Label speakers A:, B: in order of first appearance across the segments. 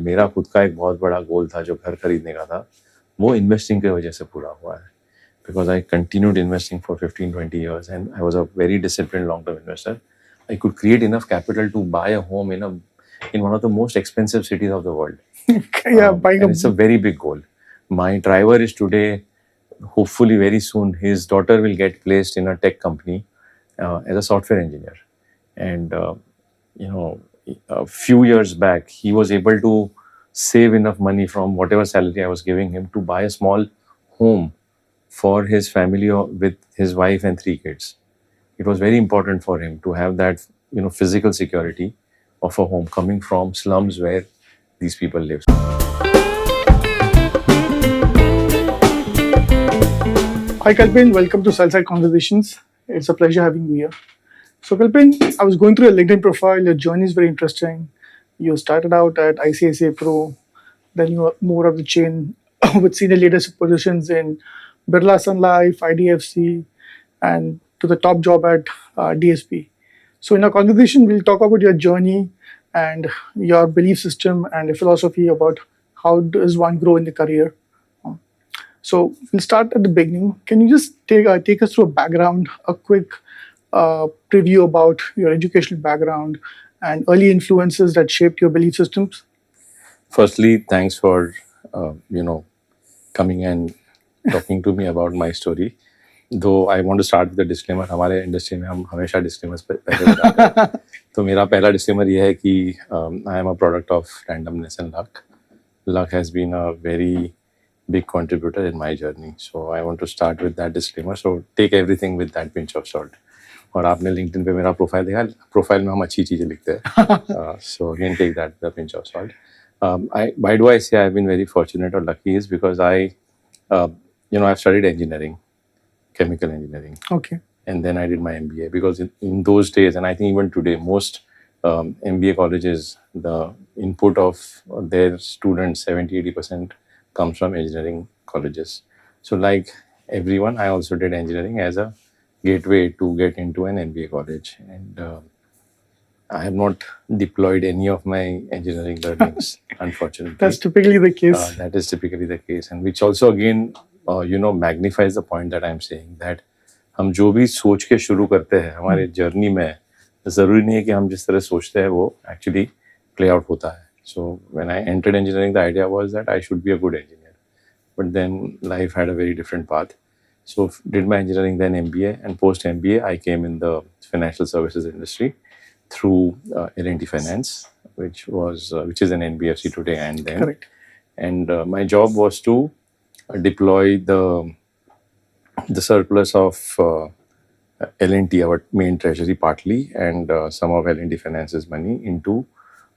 A: मेरा खुद का एक बहुत बड़ा गोल था जो घर खरीदने का था, वो इन्वेस्टिंग की वजह से पूरा हुआ है. Because I continued investing for 15-20 years and I was a very disciplined long-term investor. I could create enough capital to buy a home in one of the most expensive cities of the world. And it's a very big goal. My driver is today, hopefully very soon, his daughter will get placed in a tech company as a software engineer. And, a few years back, he was able to save enough money from whatever salary I was giving him to buy a small home for his family with his wife and 3 kids. It was very important for him to have that, physical security of a home coming from slums where these people live.
B: Hi Kalpin, welcome to Sell Side Conversations. It's a pleasure having you here. So Kalpin, I was going through your LinkedIn profile. Your journey is very interesting. You started out at ICICI Pro, then you moved up the chain with senior leadership positions in Birla Sun Life, IDFC, and to the top job at DSP. So in our conversation, we'll talk about your journey and your belief system and your philosophy about how does one grow in the career. So we'll start at the beginning. Can you just take us through a background, a quick preview about your educational background and early influences that shaped your belief systems?
A: Firstly, thanks for coming and talking to me about my story. Though I want to start with a disclaimer. हमारे industry में हम हमेशा disclaimers पहले बताते हैं. तो मेरा पहला डिस्क्लेमर ये है कि I am a product of randomness and luck. Luck has been a very big contributor in my journey. So I want to start with that disclaimer. So take everything with that pinch of salt. और आपने LinkedIn पे मेरा profile देखा, profile में हम अच्छी चीजें लिखते हैं. So again, take that with a pinch of salt. Why do I say I've been very fortunate or lucky is because I've studied engineering, chemical engineering.
B: Okay.
A: And then I did my MBA because in those days, and I think even today, most MBA colleges, the input of their students, 70-80% comes from engineering colleges. So like everyone, I also did engineering as a gateway to get into an MBA college. And I have not deployed any of my engineering learnings, unfortunately.
B: That's typically the case.
A: That is typically the case. And which also again, magnifies the point that I'm saying that हम जो भी सोच के शुरू करते हैं हमारे journey में ज़रूरी नहीं है कि हम जिस तरह सोचते हैं वो एक्चुअली प्ले आउट होता है. So when I entered engineering, the idea was that I should be a good engineer. But then life had a very different path. So did my engineering, then MBA, and post MBA, I came in the financial services industry through L&T Finance, which is an NBFC today and then.
B: Correct.
A: And my job was to deploy the surplus of L&T, our main treasury partly, and some of L&T Finance's money into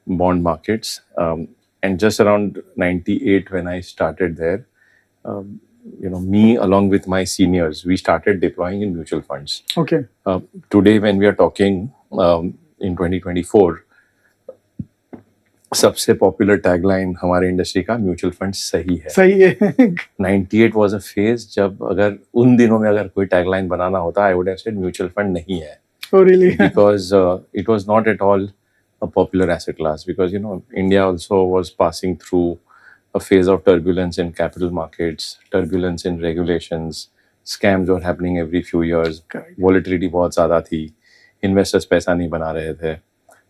A: bond markets. And just around 98 when I started there, me along with my seniors, we started deploying in mutual funds.
B: Okay.
A: Today when we are talking in 2024, सबसे popular tagline हमारे industry का mutual fund सही है. 98 was a phase जब अगर उन दिनों में अगर कोई टैगलाइन बनाना होता I would have said mutual fund नहीं है.
B: Oh really?
A: Because it was not at all a popular asset class because India also was passing through a phase of turbulence in capital markets, turbulence in regulations, scams were happening every few years.
B: Correct.
A: Volatility बहुत ज़्यादा थी, investors पैसा नहीं बना रहे थे.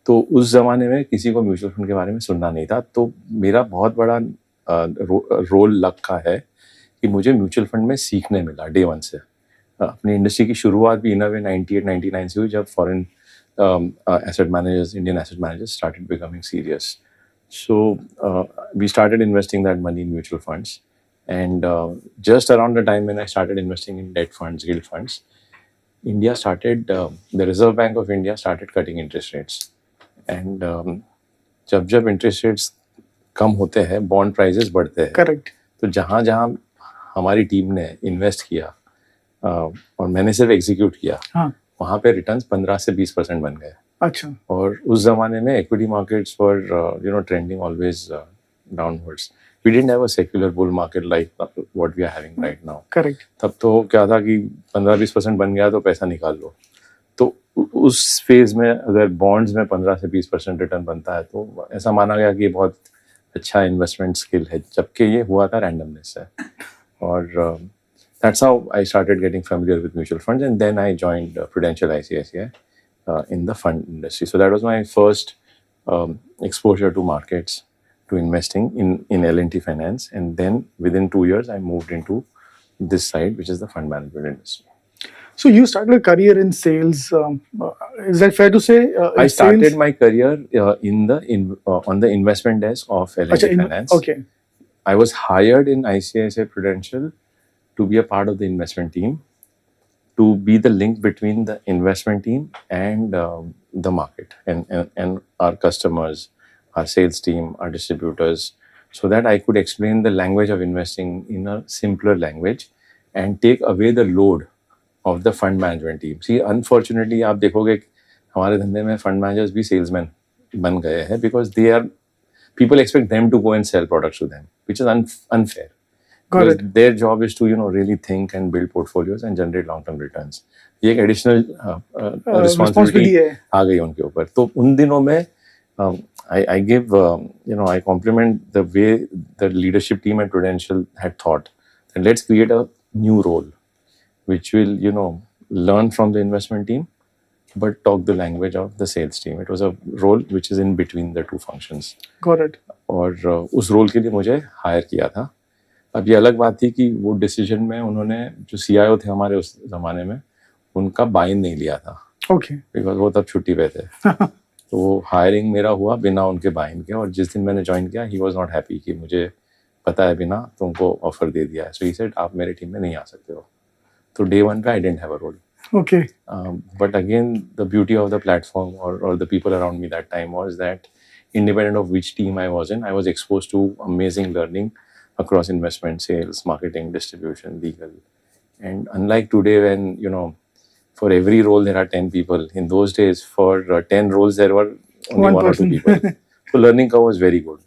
A: तो उस जमाने में किसी को म्यूचुअल फंड के बारे में सुनना नहीं था. तो मेरा बहुत बड़ा रोल लक का है कि मुझे म्यूचुअल फंड में सीखने मिला डे वन से. अपनी इंडस्ट्री की शुरुआत भी इन अ वे 98-99 से हुई जब foreign asset managers, Indian asset managers started becoming serious. So we started investing that money in mutual funds. And just around the time when I started investing in debt funds, gilt funds, India started, the Reserve Bank of India started cutting interest rates. And जब interest rates कम होते हैं, bond prices बढ़ते हैं.
B: Correct.
A: तो जहाँ हमारी team ने invest किया और मैंने सिर्फ एग्जीक्यूट किया, वहाँ पे रिटर्न्स 15 से 20% बन गए.
B: अच्छा.
A: और उस जमाने में equity markets were trending always downwards. We didn't have a secular bull market like what we are having right now.
B: Correct.
A: तब तो क्या था कि 15-20% बन गया तो पैसा निकाल लो. तो उस फेज में अगर बॉन्ड्स में 15 से 20% रिटर्न बनता है तो ऐसा माना गया कि ये बहुत अच्छा इन्वेस्टमेंट स्किल है, जबकि ये हुआ था रैंडमनेस से. और that's how I started getting familiar with mutual funds, and then I joined Prudential ICICI in the fund industry. So that was my first exposure to markets, to investing in L&T Finance, and then within 2 years I moved into this side, which is the fund management industry.
B: So you started a career in sales. Is that fair to say?
A: I
B: In
A: started
B: sales?
A: my career on the investment desk of L&T
B: Acha,
A: Finance.
B: okay,
A: I was hired in ICICI Prudential to be a part of the investment team, to be the link between the investment team and the market and our customers, our sales team, our distributors, so that I could explain the language of investing in a simpler language and take away the load of the fund management team. See, unfortunately, आप देखोगे हमारे धंधे में fund managers भी salesmen बन गए हैं, because people expect them to go and sell products to them, which is unfair.
B: got
A: Because
B: it.
A: their job is to really think and build portfolios and generate long-term returns. ये एक additional responsibility
B: Responsibility है.
A: आ गई उनके ऊपर. तो उन दिनों में I give I compliment the way the leadership team at Prudential had thought, and let's create a new role which will learn from the investment team but talk the language of the sales team. It was a role which is in between the two functions.
B: Got it.
A: और उस role के लिए मुझे higher किया था. अब ये अलग बात थी कि वो डिसीजन में उन्होंने, जो CIO थे हमारे उस ज़माने में, उनका बाइन नहीं लिया था,
B: Okay.
A: बिकॉज वो तब छुट्टी पे थे. तो वो हायरिंग मेरा हुआ बिना उनके बाइन के, और जिस दिन मैंने ज्वाइन किया ही वॉज नॉट हैप्पी कि मुझे पता है बिना तुमको ऑफर दे दिया है. सो ही सेड आप मेरे टीम में नहीं आ सकते हो. तो डे 1 पे I didn't have a role.
B: Okay.
A: But again, the beauty of the platform or the people around me that time was that independent of which team I was in, I was exposed to amazing learning across investment, sales, marketing, distribution, legal. And unlike today, when, for every role there are 10 people, in those days, for 10 roles, there were only
B: One
A: one or two
B: person.
A: people. So learning curve was very good.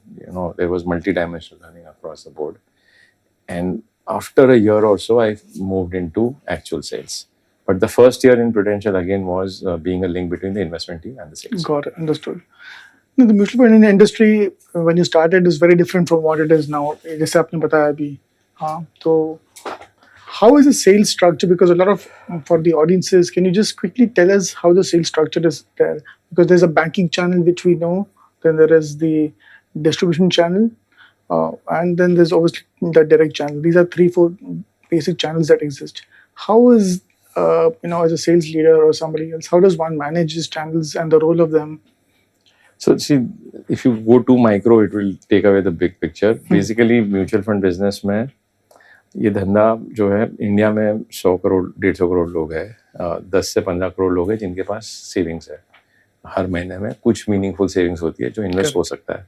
A: There was multi-dimensional learning across the board. And after a year or so, I moved into actual sales. But the first year in Prudential again was being a link between the investment team and the sales.
B: Got it. Understood. No, the mutual fund in the industry when you started is very different from what it is now. जैसे आपने बताया अभी, हाँ, तो how is the sales structure? Because a lot of, for the audiences, can you just quickly tell us how the sales structure is there? Because there's a banking channel which we know, then there is the distribution channel, and then there's obviously the direct channel. These are 3-4 basic channels that exist. How is as a sales leader or somebody else, how does one manage these channels and the role of them?
A: So see, if you go too micro, it will take away the big picture. Basically, mutual fund business में ये धंधा जो है, India में 100 करोड़ 150 करोड़ लोग हैं, 10 से 15 करोड़ लोग हैं जिनके पास सेविंग्स है. हर महीने में कुछ मीनिंगफुल सेविंग्स होती है जो इन्वेस्ट हो सकता है.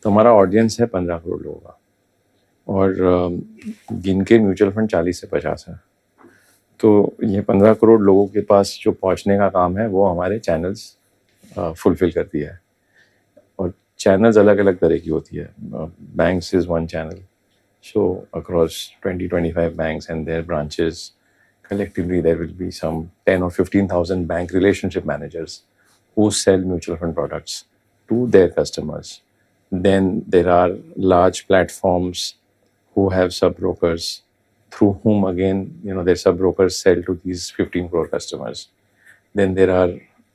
A: तो हमारा ऑडियंस है 15 करोड़ लोगों का, और जिनके म्यूचुअल फंड 40 से 50 है. तो ये 15 करोड़ लोगों के पास जो पहुंचने का काम है वो हमारे चैनल्स फुलफिल करती है. और चैनल्स अलग अलग तरह की होती है. Banks is one channel, so across 20-25 banks and their branches, collectively there will be some 10 or 15,000 bank relationship managers who sell mutual fund products to their customers. Then there are large platforms who have sub-brokers, through whom again their sub-brokers sell to these 15 crore customers. Then there are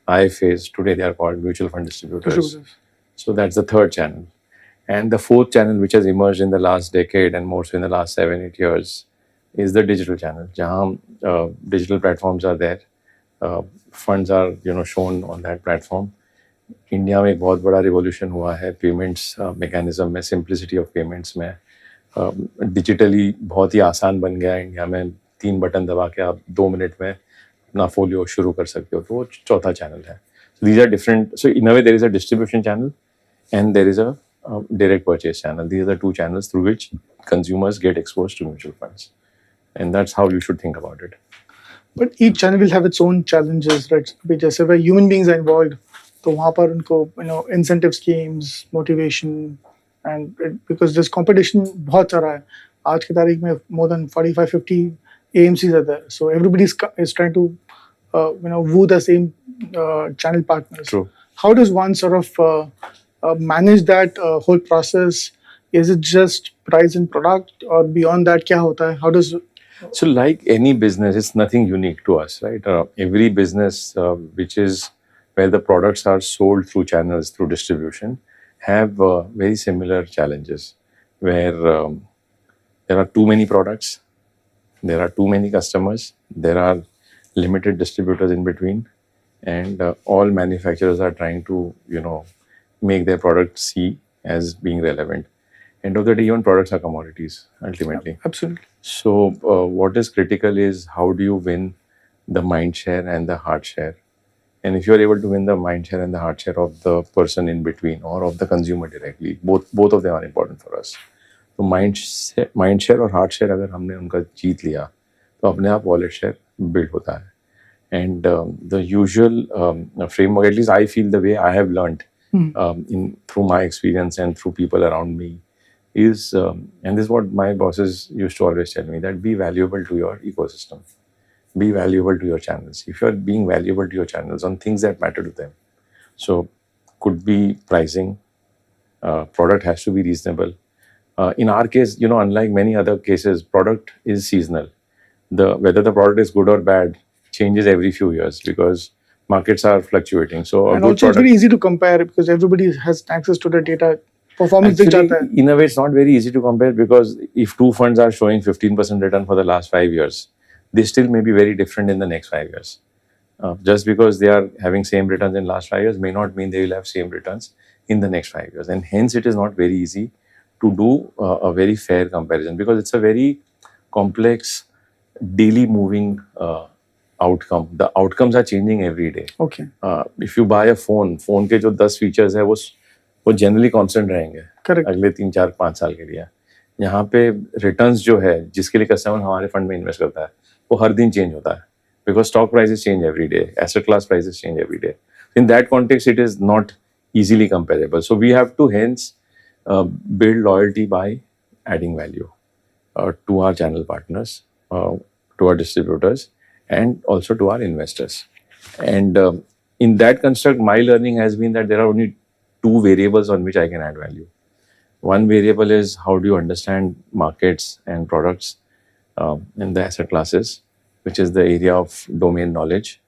A: IFAs, today they are called mutual fund distributors. So that's the third channel. And the fourth channel, which has emerged in the last decade and more so in the last 7-8 years, is the digital channel. Jahan digital platforms are there, funds are shown on that platform. India में एक बहुत बड़ा revolution हुआ है payments mechanism में, simplicity of payments में. Digitally बहुत ही आसान बन गया है इंडिया में. 3 बटन दबा के आप 2 मिनट में अपना फोलियो शुरू कर सकते हो. तो वो चौथा चैनल है. So these are different. So in a way, there is a distribution channel and there is a direct purchase channel. These are the two channels through which consumers get exposed to mutual funds, and that's how you should think about it.
B: But each channel will have its own challenges, right? जैसे where human beings are involved, तो वहाँ पर उनको incentive schemes, motivation, and because this competition बहुत सारा है. आज की तारीख में more than 45-50 AMCs are there, so everybody is trying to woo the same channel partners.
A: True.
B: How does one sort of manage that whole process Is it just price and product, or beyond that क्या होता है? How does
A: So, like any business, it's nothing unique to us, right? Every business which is where the products are sold through channels, through distribution, have very similar challenges where there are too many products, there are too many customers, there are limited distributors in between, and all manufacturers are trying to, make their product see as being relevant. End of the day, even products are commodities ultimately.
B: absolutely?
A: So, what is critical is how do you win the mind share and the heart share? And if you are able to win the mind share and the heart share of the person in between or of the consumer directly, both of them are important for us. तो mind share और heart share अगर हमने उनका जीत लिया तो अपने आप wallet share build होता है. And the usual framework, at least I feel the way I have learned through my experience and through people around me, is and this is what my bosses used to always tell me, that be valuable to your ecosystem, be valuable to your channels. If you're being valuable to your channels on things that matter to them, so could be pricing, product has to be reasonable. In our case, unlike many other cases, product is seasonal. Whether the product is good or bad changes every few years because markets are fluctuating. So a
B: And
A: good
B: also, it's
A: product,
B: very easy to compare because everybody has access to the data. Performance दिख
A: actually,
B: जाता है.
A: in a way, it's not very easy to compare because if two funds are showing 15% return for the last 5 years, they still may be very different in the next 5 years. Just because they are having same returns in last 5 years may not mean they will have same returns in the next 5 years. And hence, it is not very easy to do a very fair comparison because it's a very complex, daily moving outcome. The outcomes are changing every day.
B: Okay,
A: If you buy a phone के जो 10 features है वो generally constant रहेंगे
B: correct.
A: अगले 3-4-5 साल के लिए. यहाँ पे रिटर्न्स जो है जिसके लिए कस्टमर हमारे फंड में इन्वेस्ट करता है वो हर दिन चेंज होता है because stock prices change every day, asset class prices change every day. In that context it is not easily comparable. So we have to hence build loyalty by adding value to our channel partners, to our distributors, and also to our investors. And in that construct, my learning has been that there are only two variables on which I can add value. One variable is how do you understand markets and products in the asset classes, which is the area of domain knowledge.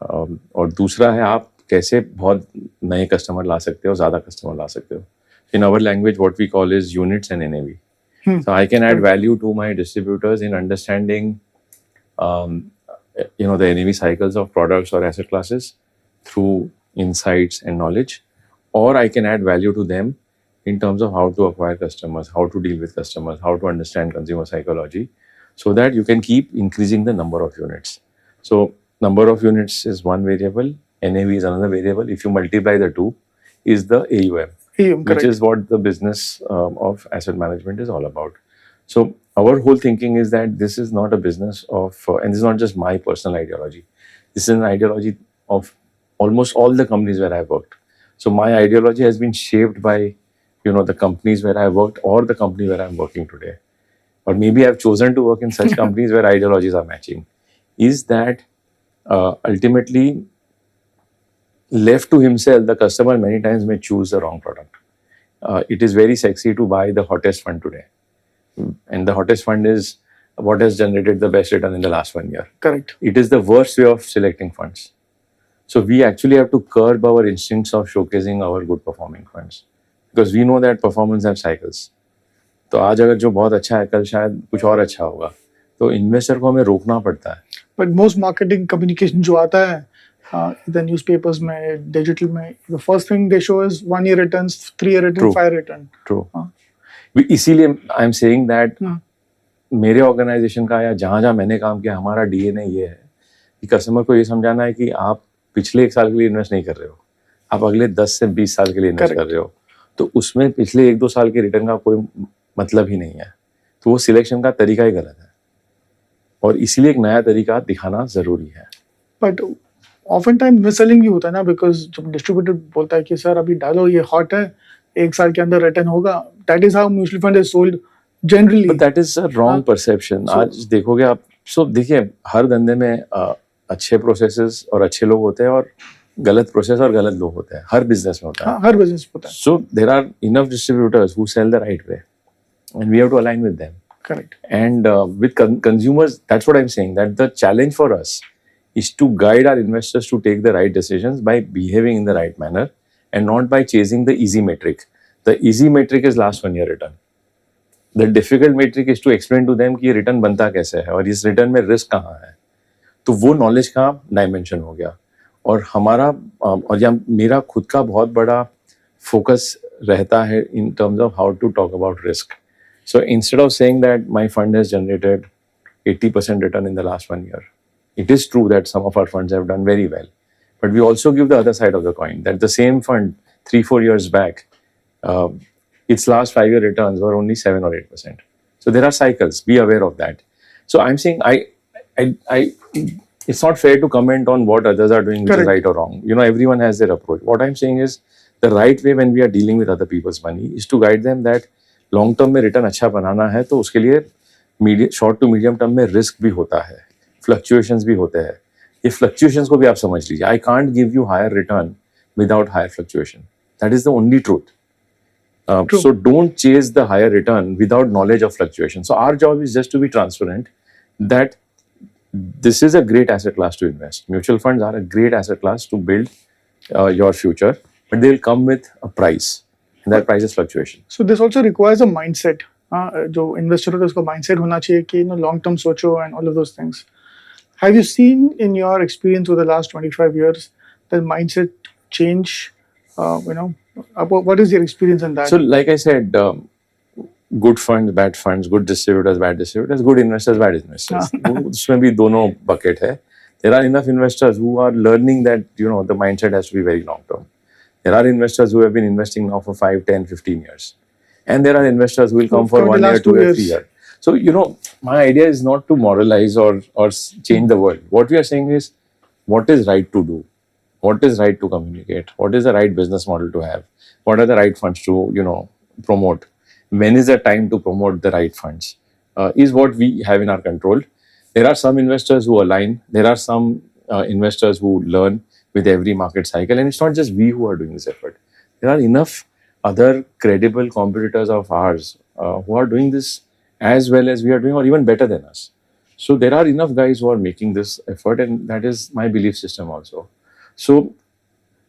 A: और दूसरा है आप कैसे बहुत नए customer ला सकते हो, ज़्यादा कस्टमर ला सकते हो. In our language, what we call is units and NAV. So I can add value to my distributors in understanding, the NAV cycles of products or asset classes through insights and knowledge, or I can add value to them in terms of how to acquire customers, how to deal with customers, how to understand consumer psychology, so that you can keep increasing the number of units. So number of units is one variable, NAV is another variable. If you multiply the two, is the AUM,
B: Correct.
A: which is what the business of asset management is all about. So our whole thinking is that this is not a business of, and this is not just my personal ideology. This is an ideology of almost all the companies where I've worked. So my ideology has been shaped by, the companies where I worked or the company where I'm working today. Or maybe I've chosen to work in such companies where ideologies are matching. Is that ultimately left to himself, the customer many times may choose the wrong product. It is very sexy to buy the hottest fund today. And the hottest fund is what has generated the best return in the last 1 year.
B: Correct.
A: It is the worst way of selecting funds. So we actually have to curb our instincts of showcasing our good performing funds because we know that performance have cycles. तो आज अगर जो बहुत अच्छा है कल शायद कुछ और अच्छा होगा, तो इन्वेस्टर को हमें रोकना पड़ता है.
B: But most marketing communication जो आता है the newspapers में, digital में, the first thing they show is 1 year returns, 3 year return,
A: True.
B: 5 year return.
A: True. इसीलिए आई एम सेइंग दैट मेरे ऑर्गेनाइजेशन का या जहाँ मैंने काम किया हमारा DNA ये है कि कस्टमर को ये समझाना है कि आप पिछले 1 साल के लिए इन्वेस्ट नहीं कर रहे हो, आप अगले 10 से 20 साल के लिए इन्वेस्ट कर रहे हो. तो उसमें पिछले 1-2 साल के रिटर्न का कोई मतलब ही नहीं है. तो वो सिलेक्शन का तरीका ही गलत है और इसीलिए एक नया तरीका दिखाना जरूरी है.
B: But often time मिससेलिंग भी होता है ना, बिकॉज जब डिस्ट्रीब्यूटर बोलता है कि सर अभी डालो ये हॉट है 1 साल के अंदर रिटर्न होगा, that is how mutual fund is sold generally.
A: But that is a wrong perception. आज देखोगे आप, देखिए हर धंधे में अच्छे प्रोसेसेस और अच्छे लोग होते हैं और गलत प्रोसेस और गलत लोग होते हैं, हर बिजनेस में होता है.
B: हाँ, हर बिजनेस होता है.
A: So there are enough distributors who sell the right way, and we have to align with them.
B: Correct.
A: And with consumers, that's what I'm saying, that the challenge for us is to guide our investors to take the right decisions by behaving in the right manner and not by chasing the easy metric. The easy metric is last 1 year return. The difficult metric is to explain to them कि ये return बनता कैसे है और इस return में risk कहाँ है. तो वो नॉलेज का डायमेंशन हो गया. और हमारा और या मेरा खुद का बहुत बड़ा फोकस रहता है in terms of how to talk about risk. So instead of saying that my fund has generated 80% return in the last 1 year, it is true that some of our funds have done very well. But we also give the other side of the coin, that the same fund 3-4 years back, its last 5-year returns were only 7 or 8%. So there are cycles. Be aware of that. So I'm saying it's not fair to comment on what others are doing, which
B: Correct.
A: is right or wrong. You know, everyone has their approach. What I'm saying is the right way when we are dealing with other people's money is to guide them that long term में return अच्छा बनाना है तो उसके लिए short to medium term में risk भी होता है, फ्लक्चुएशंस भी होते हैं. ये फ्लक्चुएशंस को भी आप समझ लीजिए. I can't give you higher return without higher fluctuation. That is the only truth. So don't chase the higher return without knowledge of fluctuation. So our job is just to be transparent that this is a great asset class to invest. Mutual funds are a great asset class to build your future, but they will come with a price. And that price is fluctuation.
B: So this also requires a mindset. जो investor होता है उसका mindset होना चाहिए कि long term सोचो and all of those things. Have you seen in your experience over the last 25 years the mindset change? What is your experience in that?
A: So like I said, good funds, bad funds, good distributors, bad distributors, good investors, bad investors. उसमें भी दोनों bucket है. There are enough investors who are learning that the mindset has to be very long term. There are investors who have been investing now for 5, 10, 15 years. And there are investors who will come for 1 year, 2 years, 3 years. So, my idea is not to moralize or change the world. What we are saying is what is right to do, what is right to communicate, what is the right business model to have, what are the right funds to, promote, when is the time to promote the right funds, is what we have in our control. There are some investors who align. There are some investors who learn with every market cycle, and it's not just we who are doing this effort. There are enough other credible competitors of ours who are doing this as well as we are doing, or even better than us. So there are enough guys who are making this effort, and that is my belief system also. So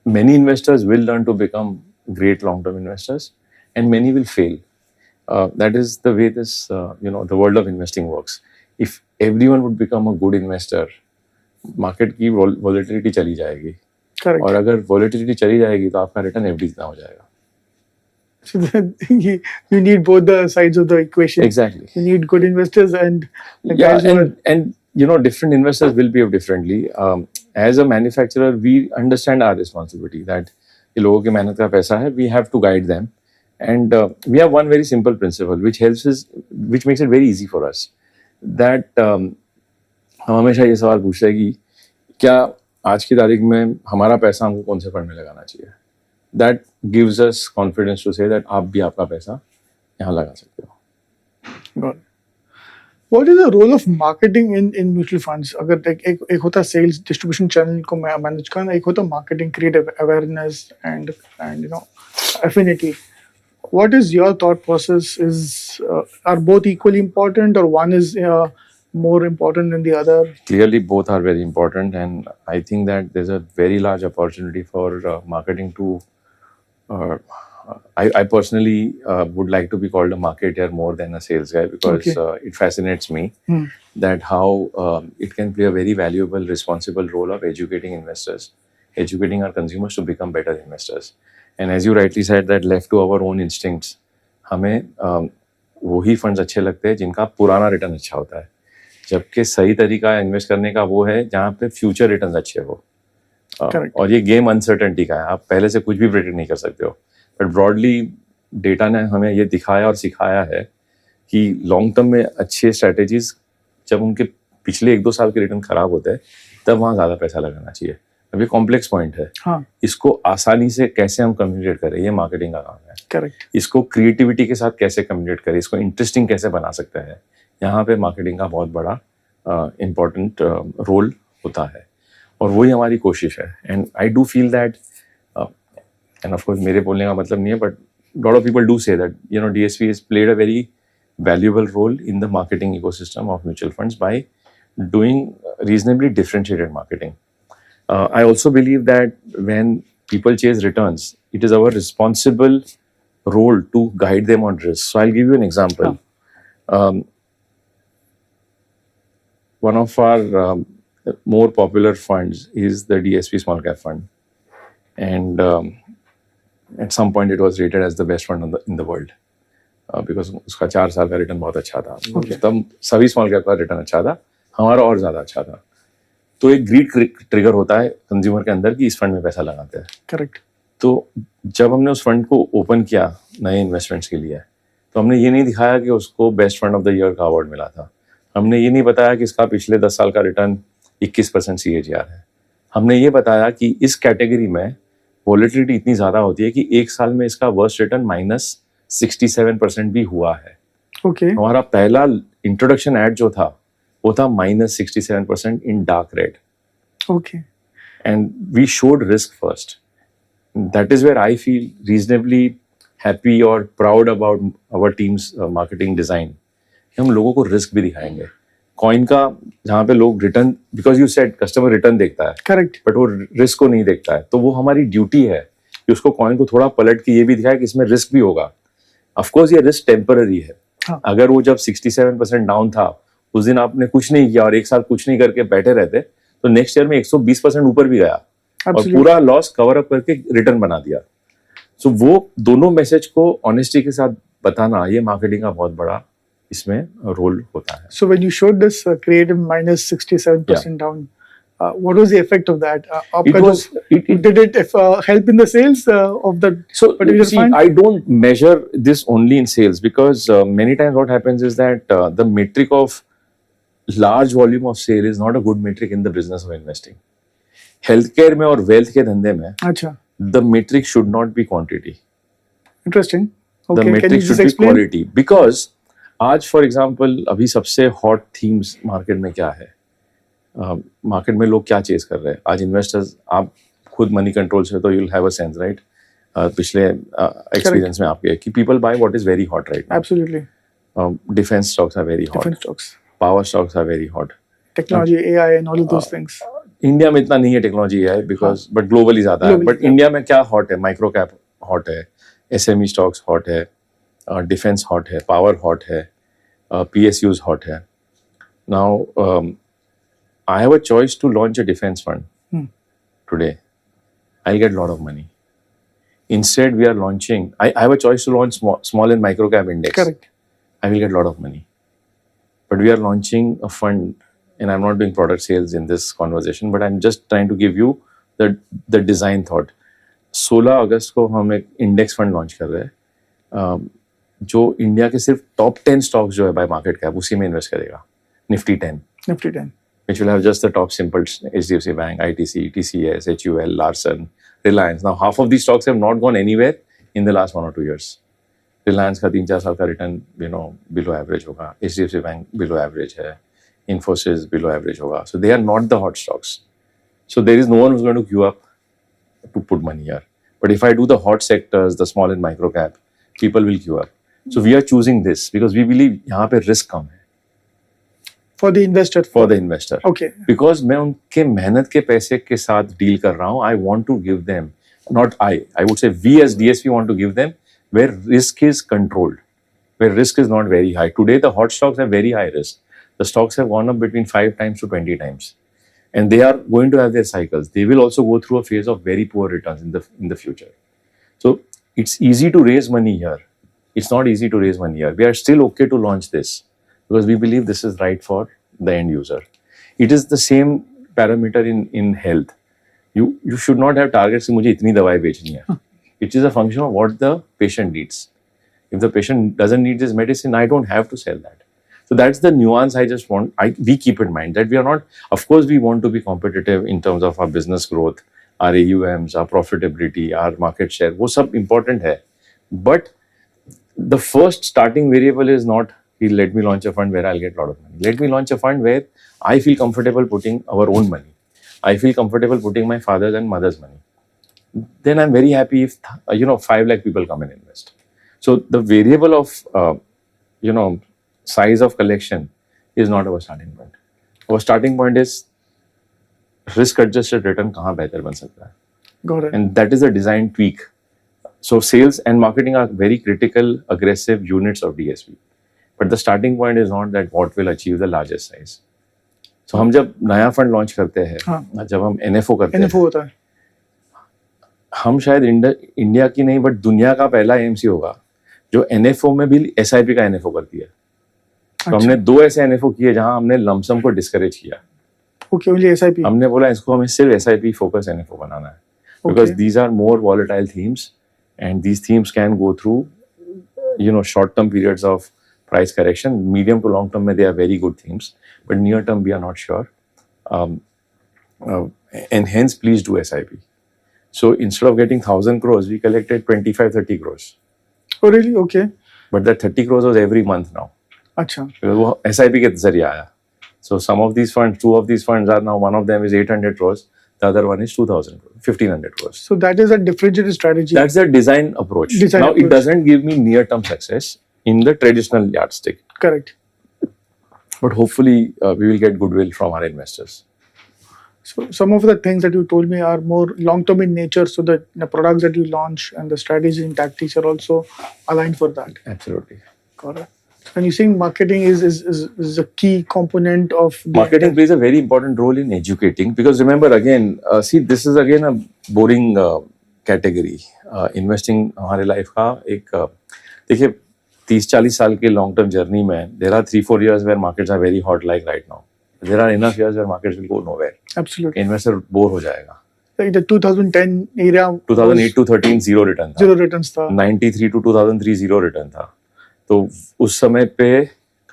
A: many investors will learn to become great long-term investors, and many will fail. That is the way this, the world of investing works. If everyone would become a good investor, market की volatility चली जाएगी.
B: Correct.
A: और अगर volatility चली जाएगी तो आपका return FD जितना हो जाएगा.
B: So you need both the sides of the equation.
A: Exactly.
B: You need good investors and the
A: Yeah,
B: guys who are,
A: and different investors will behave differently. As a manufacturer, we understand our responsibility that ये लोगों की मेहनत का पैसा है. We have to guide them, and we have one very simple principle which makes it very easy for us. That हम हमेशा ये सवाल पूछते हैं कि क्या आज की तारीख में हमारा पैसा हमको कौन से फंड में लगाना चाहिए. That gives us confidence to say that आप भी आपका पैसा यहाँ लगा सकते हो.
B: Got it. What is the role of marketing in mutual funds? अगर एक होता सेल्स डिस्ट्रीब्यूशन चैनल को मैनेज करना, एक होता marketing, create awareness and affinity. What is your thought process? Are both equally important, or one is more important than the other?
A: Clearly both are very important, and I think that there's a very large opportunity for marketing to I personally would like to be called a marketer more than a sales guy, because it fascinates me that how it can play a very valuable, responsible role of educating investors, educating our consumers to become better investors. And as you rightly said, that left to our own instincts, हमें वही funds अच्छे लगते हैं जिनका पुराना return अच्छा होता है, जबकि सही तरीका इन्वेस्ट करने का वो है जहाँ पे फ्यूचर रिटर्न्स अच्छे हो. और ये गेम अनसर्टेनिटी का है. आप पहले से कुछ भी प्रेडिक्ट नहीं कर सकते हो, बट ब्रॉडली डेटा ने हमें ये दिखाया और सिखाया है कि लॉन्ग टर्म में अच्छे स्ट्रैटेजीज जब उनके पिछले 1-2 साल के रिटर्न खराब होते हैं तब वहाँ ज़्यादा पैसा लगाना चाहिए. अब ये कॉम्प्लेक्स पॉइंट है.
B: हाँ.
A: इसको आसानी से कैसे हम कम्युनिकेट करें, ये मार्केटिंग का काम है.
B: करेक्ट.
A: इसको क्रिएटिविटी के साथ कैसे कम्युनिकेट करें, इसको इंटरेस्टिंग कैसे बना सकते हैं, यहाँ पे मार्केटिंग का बहुत बड़ा इम्पोर्टेंट रोल होता है. और वही हमारी कोशिश है. And I do feel that, end of course मेरे बोलने का मतलब नहीं है, but lot of people do say that, you know, DSP has played a very valuable role in the marketing ecosystem of mutual funds by doing reasonably differentiated marketing. I also believe that when people chase returns, it is our responsible role to guide them on risk. So I'll give you an example. One of our more popular funds is the DSP Small Cap Fund, and at some point it was rated as the best fund in the world because उसका 4 साल का return बहुत अच्छा था. तब सभी small cap का return अच्छा था, हमारा और ज़्यादा अच्छा था. तो एक ग्रीड ट्रिगर होता है कंज्यूमर के अंदर कि इस फंड में पैसा लगाते हैं.
B: करेक्ट.
A: तो जब हमने उस फंड को ओपन किया नए इन्वेस्टमेंट्स के लिए, तो हमने ये नहीं दिखाया कि उसको best fund of the year का अवार्ड मिला था. हमने ये नहीं बताया कि इसका पिछले 10 साल का रिटर्न 21% CAGR है. हमने ये बताया कि इस कैटेगरी में वॉलेटिलिटी इतनी ज़्यादा होती है कि एक साल में इसका वर्स्ट रिटर्न -67% भी हुआ है.
B: ओके.
A: हमारा पहला इंट्रोडक्शन एड जो था वो था -67% in dark red.
B: Okay.
A: And we showed risk first. That is where I feel reasonably happy और proud about our teams marketing design. हम लोगों को रिस्क भी दिखाएंगे. कॉइन का जहाँ पे लोग return, because you said customer return देखता है,
B: करेक्ट,
A: बट वो रिस्क को नहीं देखता है. तो वो हमारी ड्यूटी है कि उसको कॉइन को थोड़ा पलट के ये भी दिखाए कि इसमें रिस्क भी होगा. ऑफकोर्स ये रिस्क टेम्पररी है.
B: हाँ.
A: अगर वो जब 67% डाउन था, उस दिन आपने कुछ नहीं किया और एक साल कुछ नहीं करके बैठे रहते, तो नेक्स्ट ईयर में 120% ऊपर भी गया और पूरा लॉस कवर अप करके रिटर्न बना दिया. सो वो दोनों मैसेज को ऑनेस्टी के साथ बताना, ये मार्केटिंग का बहुत बड़ा इसमें रोल होता है.
B: So when you showed this creative -67% down, what was the effect of that? Did it help in the sales of the particular fund?
A: I don't measure this only in sales because many times what happens is that the metric of large volume of sale is not a good metric in the business of investing. Healthcare में और wealth के धंधे में,
B: अच्छा,
A: the metric should not be quantity.
B: Interesting. Okay,
A: the metric should be quality because आज for example अभी सबसे hot themes market में क्या है? मार्केट में लोग क्या चेज कर रहे हैं आज? इन्वेस्टर्स, आप खुद मनी कंट्रोल से तो you'll have a sense, right? पिछले एक्सपीरियंस में आपके कि people buy what is very hot right now.
B: Absolutely.
A: Defence stocks are very hot,
B: defence stocks,
A: power stocks are very hot,
B: technology, AI and all of those things.
A: India में इतना नहीं है technology है because, but globally ज्यादा है. But India में क्या hot है? माइक्रो कैप हॉट है, SME स्टॉक्स हॉट है, डिफेंस हॉट है, पावर हॉट है, PSUs hot hai. Now, I have a choice to launch a defense fund today. I'll get a lot of money. Instead, we are launching, I have a choice to launch small and micro cap index.
B: Correct.
A: I will get a lot of money. But we are launching a fund, and I'm not doing product sales in this conversation, but I'm just trying to give you the design thought. 16 अगस्त को हम एक index fund launch कर रहे हैं जो India के सिर्फ top 10 stocks जो है बाय मार्केट कैप उसी में इन्वेस्ट करेगा. Nifty 10 which will have just the top simple HDFC Bank, ITC, TCS, HUL, Larsen, Reliance. Now half of these stocks have not gone anywhere in the last 1 or 2 years. Reliance का 3-4 साल का return below average होगा, HDFC Bank below average है, Infosys below average होगा. So they are not the hot stocks. So there is no one who's going to queue up to put money here. But if I do the hot sectors, the small and micro cap, people will queue up. So we are choosing this because we believe यहाँ पे risk कम है.
B: For the investor.
A: For the investor.
B: Okay.
A: Because मैं उनके मेहनत के पैसे के साथ डील कर रहा हूँ. I want to give them, not I would say we as DSP want to give them where risk is controlled, where risk is not very high. Today the hot stocks have very high risk. The stocks have gone up between 5 times to 20 times. And they are going to have their cycles. They will also go through a phase of very poor returns in the future. So it's easy to raise money here. It's not easy to raise money here. We are still okay to launch this because we believe this is right for the end user. It is the same parameter in health. You should not have targets कि मुझे इतनी दवाई बेचनी है. It is a function of what the patient needs. If the patient doesn't need this medicine, I don't have to sell that. So that's the nuance I just want. We keep in mind that we are not, of course we want to be competitive in terms of our business growth, our AUMs, our profitability, our market share. वो सब important है. But the first starting variable is not, let me launch a fund where I'll get a lot of money. Let me launch a fund where I feel comfortable putting our own money. I feel comfortable putting my father's and mother's money. Then I'm very happy if 5 lakh people come and invest. So the variable of size of collection is not our starting point. Our starting point is risk adjusted return कहाँ बेहतर बन सकता है.
B: Got it.
A: And that is a design tweak. So sales and marketing are very critical, aggressive units of DSP. But the starting point is not that what will achieve the largest size. So हम जब नया fund launch करते हैं,
B: हाँ.
A: जब हम NFO करते
B: NFO होता है.
A: हम शायद इंडिया की नहीं बट दुनिया का पहला AMC होगा जो NFO में भी SIP का NFO करती है. तो
B: अच्छा.
A: हमने 2 ऐसे NFO किए जहां हमने लमसम को डिस्करेज किया.
B: Okay, only SIP.
A: हमने बोला इसको हमें सिर्फ SIP फोकस NFO बनाना है. Because
B: Okay.
A: these are more volatile themes and these themes can go through short term periods of price correction. Medium to long term they are very good themes, but near term we are not sure. And hence please do SIP. So instead of getting 1,000 crores we collected 25-30 crores,
B: Oh, really? Okay.
A: but that 30 crores was every month now
B: अच्छा.
A: because वो SIP के जरिए आया. So some of these funds, 2 of these funds are now, one of them is 800 crores, the other one is 2,000 crores, 1,500 crores.
B: So that is a differentiated strategy.
A: That's the design approach.
B: Design
A: Now,
B: approach.
A: it doesn't give me near-term success in the traditional yardstick,
B: Correct.
A: but hopefully we will get goodwill from our investors.
B: So some of the things that you told me are more long-term in nature, so that the products that you launch and the strategy and tactics are also aligned for that.
A: Absolutely.
B: Got it. And you think marketing is a key component of the
A: Marketing plays a very important role in educating, because remember again, see, this is again a boring category. Investing हमारे life का एक देखिए 30-40 साल के long term journey में there are 3-4 years where markets are very hot like right now. There are enough years where markets will go nowhere.
B: Absolutely.
A: Investor bore हो जाएगा.
B: Like the 2010 era.
A: 2008 to 13 zero return था.
B: Zero returns था.
A: 93 to 2003 zero return था. तो उस समय पे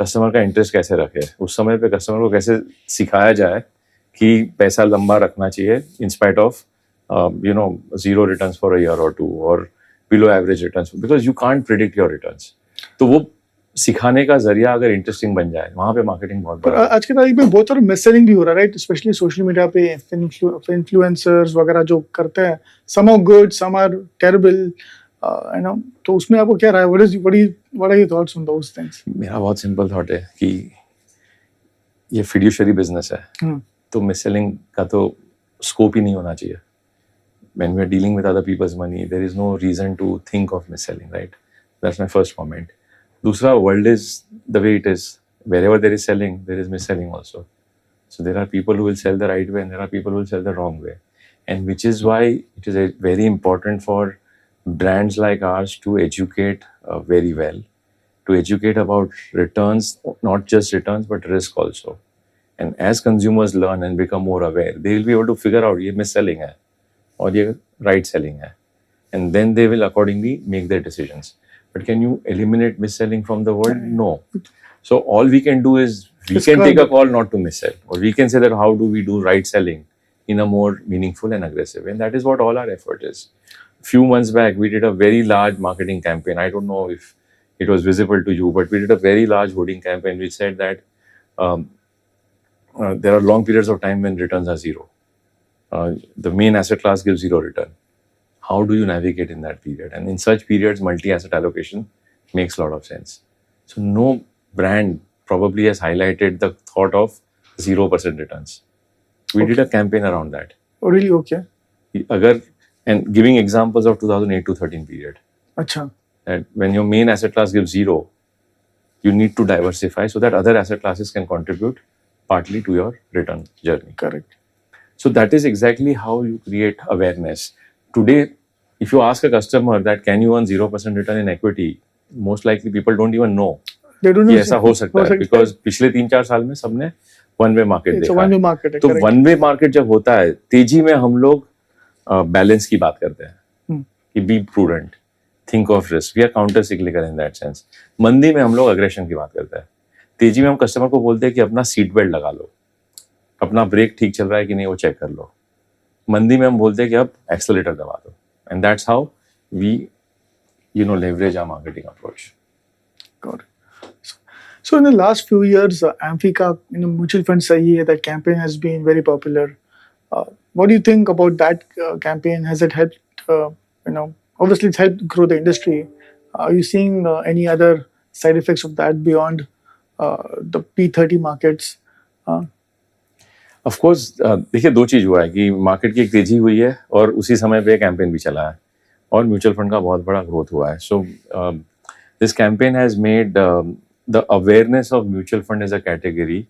A: customer का इंटरेस्ट कैसे रखे, उस समय पे कस्टमर को कैसे सिखाया जाए कि पैसा लंबा रखना चाहिए in spite of zero returns for a year or two or below average returns, because you can't predict your returns. तो वो सिखाने का जरिया अगर इंटरेस्टिंग बन जाए, वहां पे मार्केटिंग बहुत
B: पर
A: बड़ा.
B: आज के तारीख में बहुत सारा मिस सेलिंग भी हो रहा है, राइट? स्पेशली सोशल मीडिया पे इन्फ्लुएंसर्स वगैरह जो करते हैं, some are good, some are terrible, तो उसमें आपको क्या राय है? What are your thoughts on those things?
A: मेरा बहुत सिंपल थॉट है कि ये फिड्यूशरी बिजनेस है, तो मिस सेलिंग का तो स्कोप ही नहीं होना चाहिए. When we are dealing with other people's money, there is no reason to think of mis-selling, right? That's my first comment. दूसरा, world is the way it is. Wherever there is selling, there is mis-selling also. So there are people who will sell the right way and there are people who will sell the wrong way. And which is why it is very important for brands like ours to educate very well, to educate about returns, not just returns, but risk also. And as consumers learn and become more aware, they will be able to figure out ये mis-selling है और ये right selling है, and then they will accordingly make their decisions. But can you eliminate mis-selling from the world? No. So all we can do is we can take a call not to mis-sell, or we can say that how do we do right selling in a more meaningful and aggressive way, and that is what all our effort is. Few months back we did a very large marketing campaign. I don't know if it was visible to you, but we did a very large hoarding campaign. We said that there are long periods of time when returns are zero. The main asset class gives zero return. How do you navigate in that period? And in such periods, multi-asset allocation makes a lot of sense. So no brand probably has highlighted the thought of 0% returns. We did a campaign around that.
B: Oh, really? Okay.
A: And giving examples of 2008 to 13 period.
B: Acha.
A: That when your main asset class gives zero, you need to diversify so that other asset classes can contribute partly to your return journey.
B: Correct.
A: So that is exactly how you create awareness. Today, if you ask a customer that can you earn 0% return in equity, most likely people don't even know.
B: They don't know.
A: कि ऐसा हो सकता है, because पिछले 3-4 साल में सबने one way market देखा
B: वन वे
A: है.
B: मार्केट है.
A: तो वन वे मार्केट जब होता है, तेजी में हम लोग बैलेंस की बात करते हैं कि be prudent, think of risk, we are counter cyclical in that sense. मंदी में हम लोग अग्रेशन की बात करते हैं. तेजी में हम कस्टमर को बोलते हैं कि अपना सीट बेल्ट लगा लो, अपना ब्रेक ठीक चल रहा है कि नहीं वो चेक कर लो. मंदी में हम बोलते हैं कि अब एक्सेलरेटर दबा दो. And that's how we leverage our marketing approach.
B: Got it. So in the last few years, Amphi ka mutual fund sahi hai, that campaign has been very popular. What do you think about that campaign? Has it helped? Obviously, it's helped grow the industry. Are you seeing any other side effects of that beyond the P30 markets?
A: Of course देखिए दो चीज हुआ है कि market की एक तेजी हुई है और उसी समय पे कैंपेन भी चला है और म्यूचुअल फंड का बहुत बड़ा ग्रोथ हुआ है. So this campaign has made the awareness of mutual fund as a category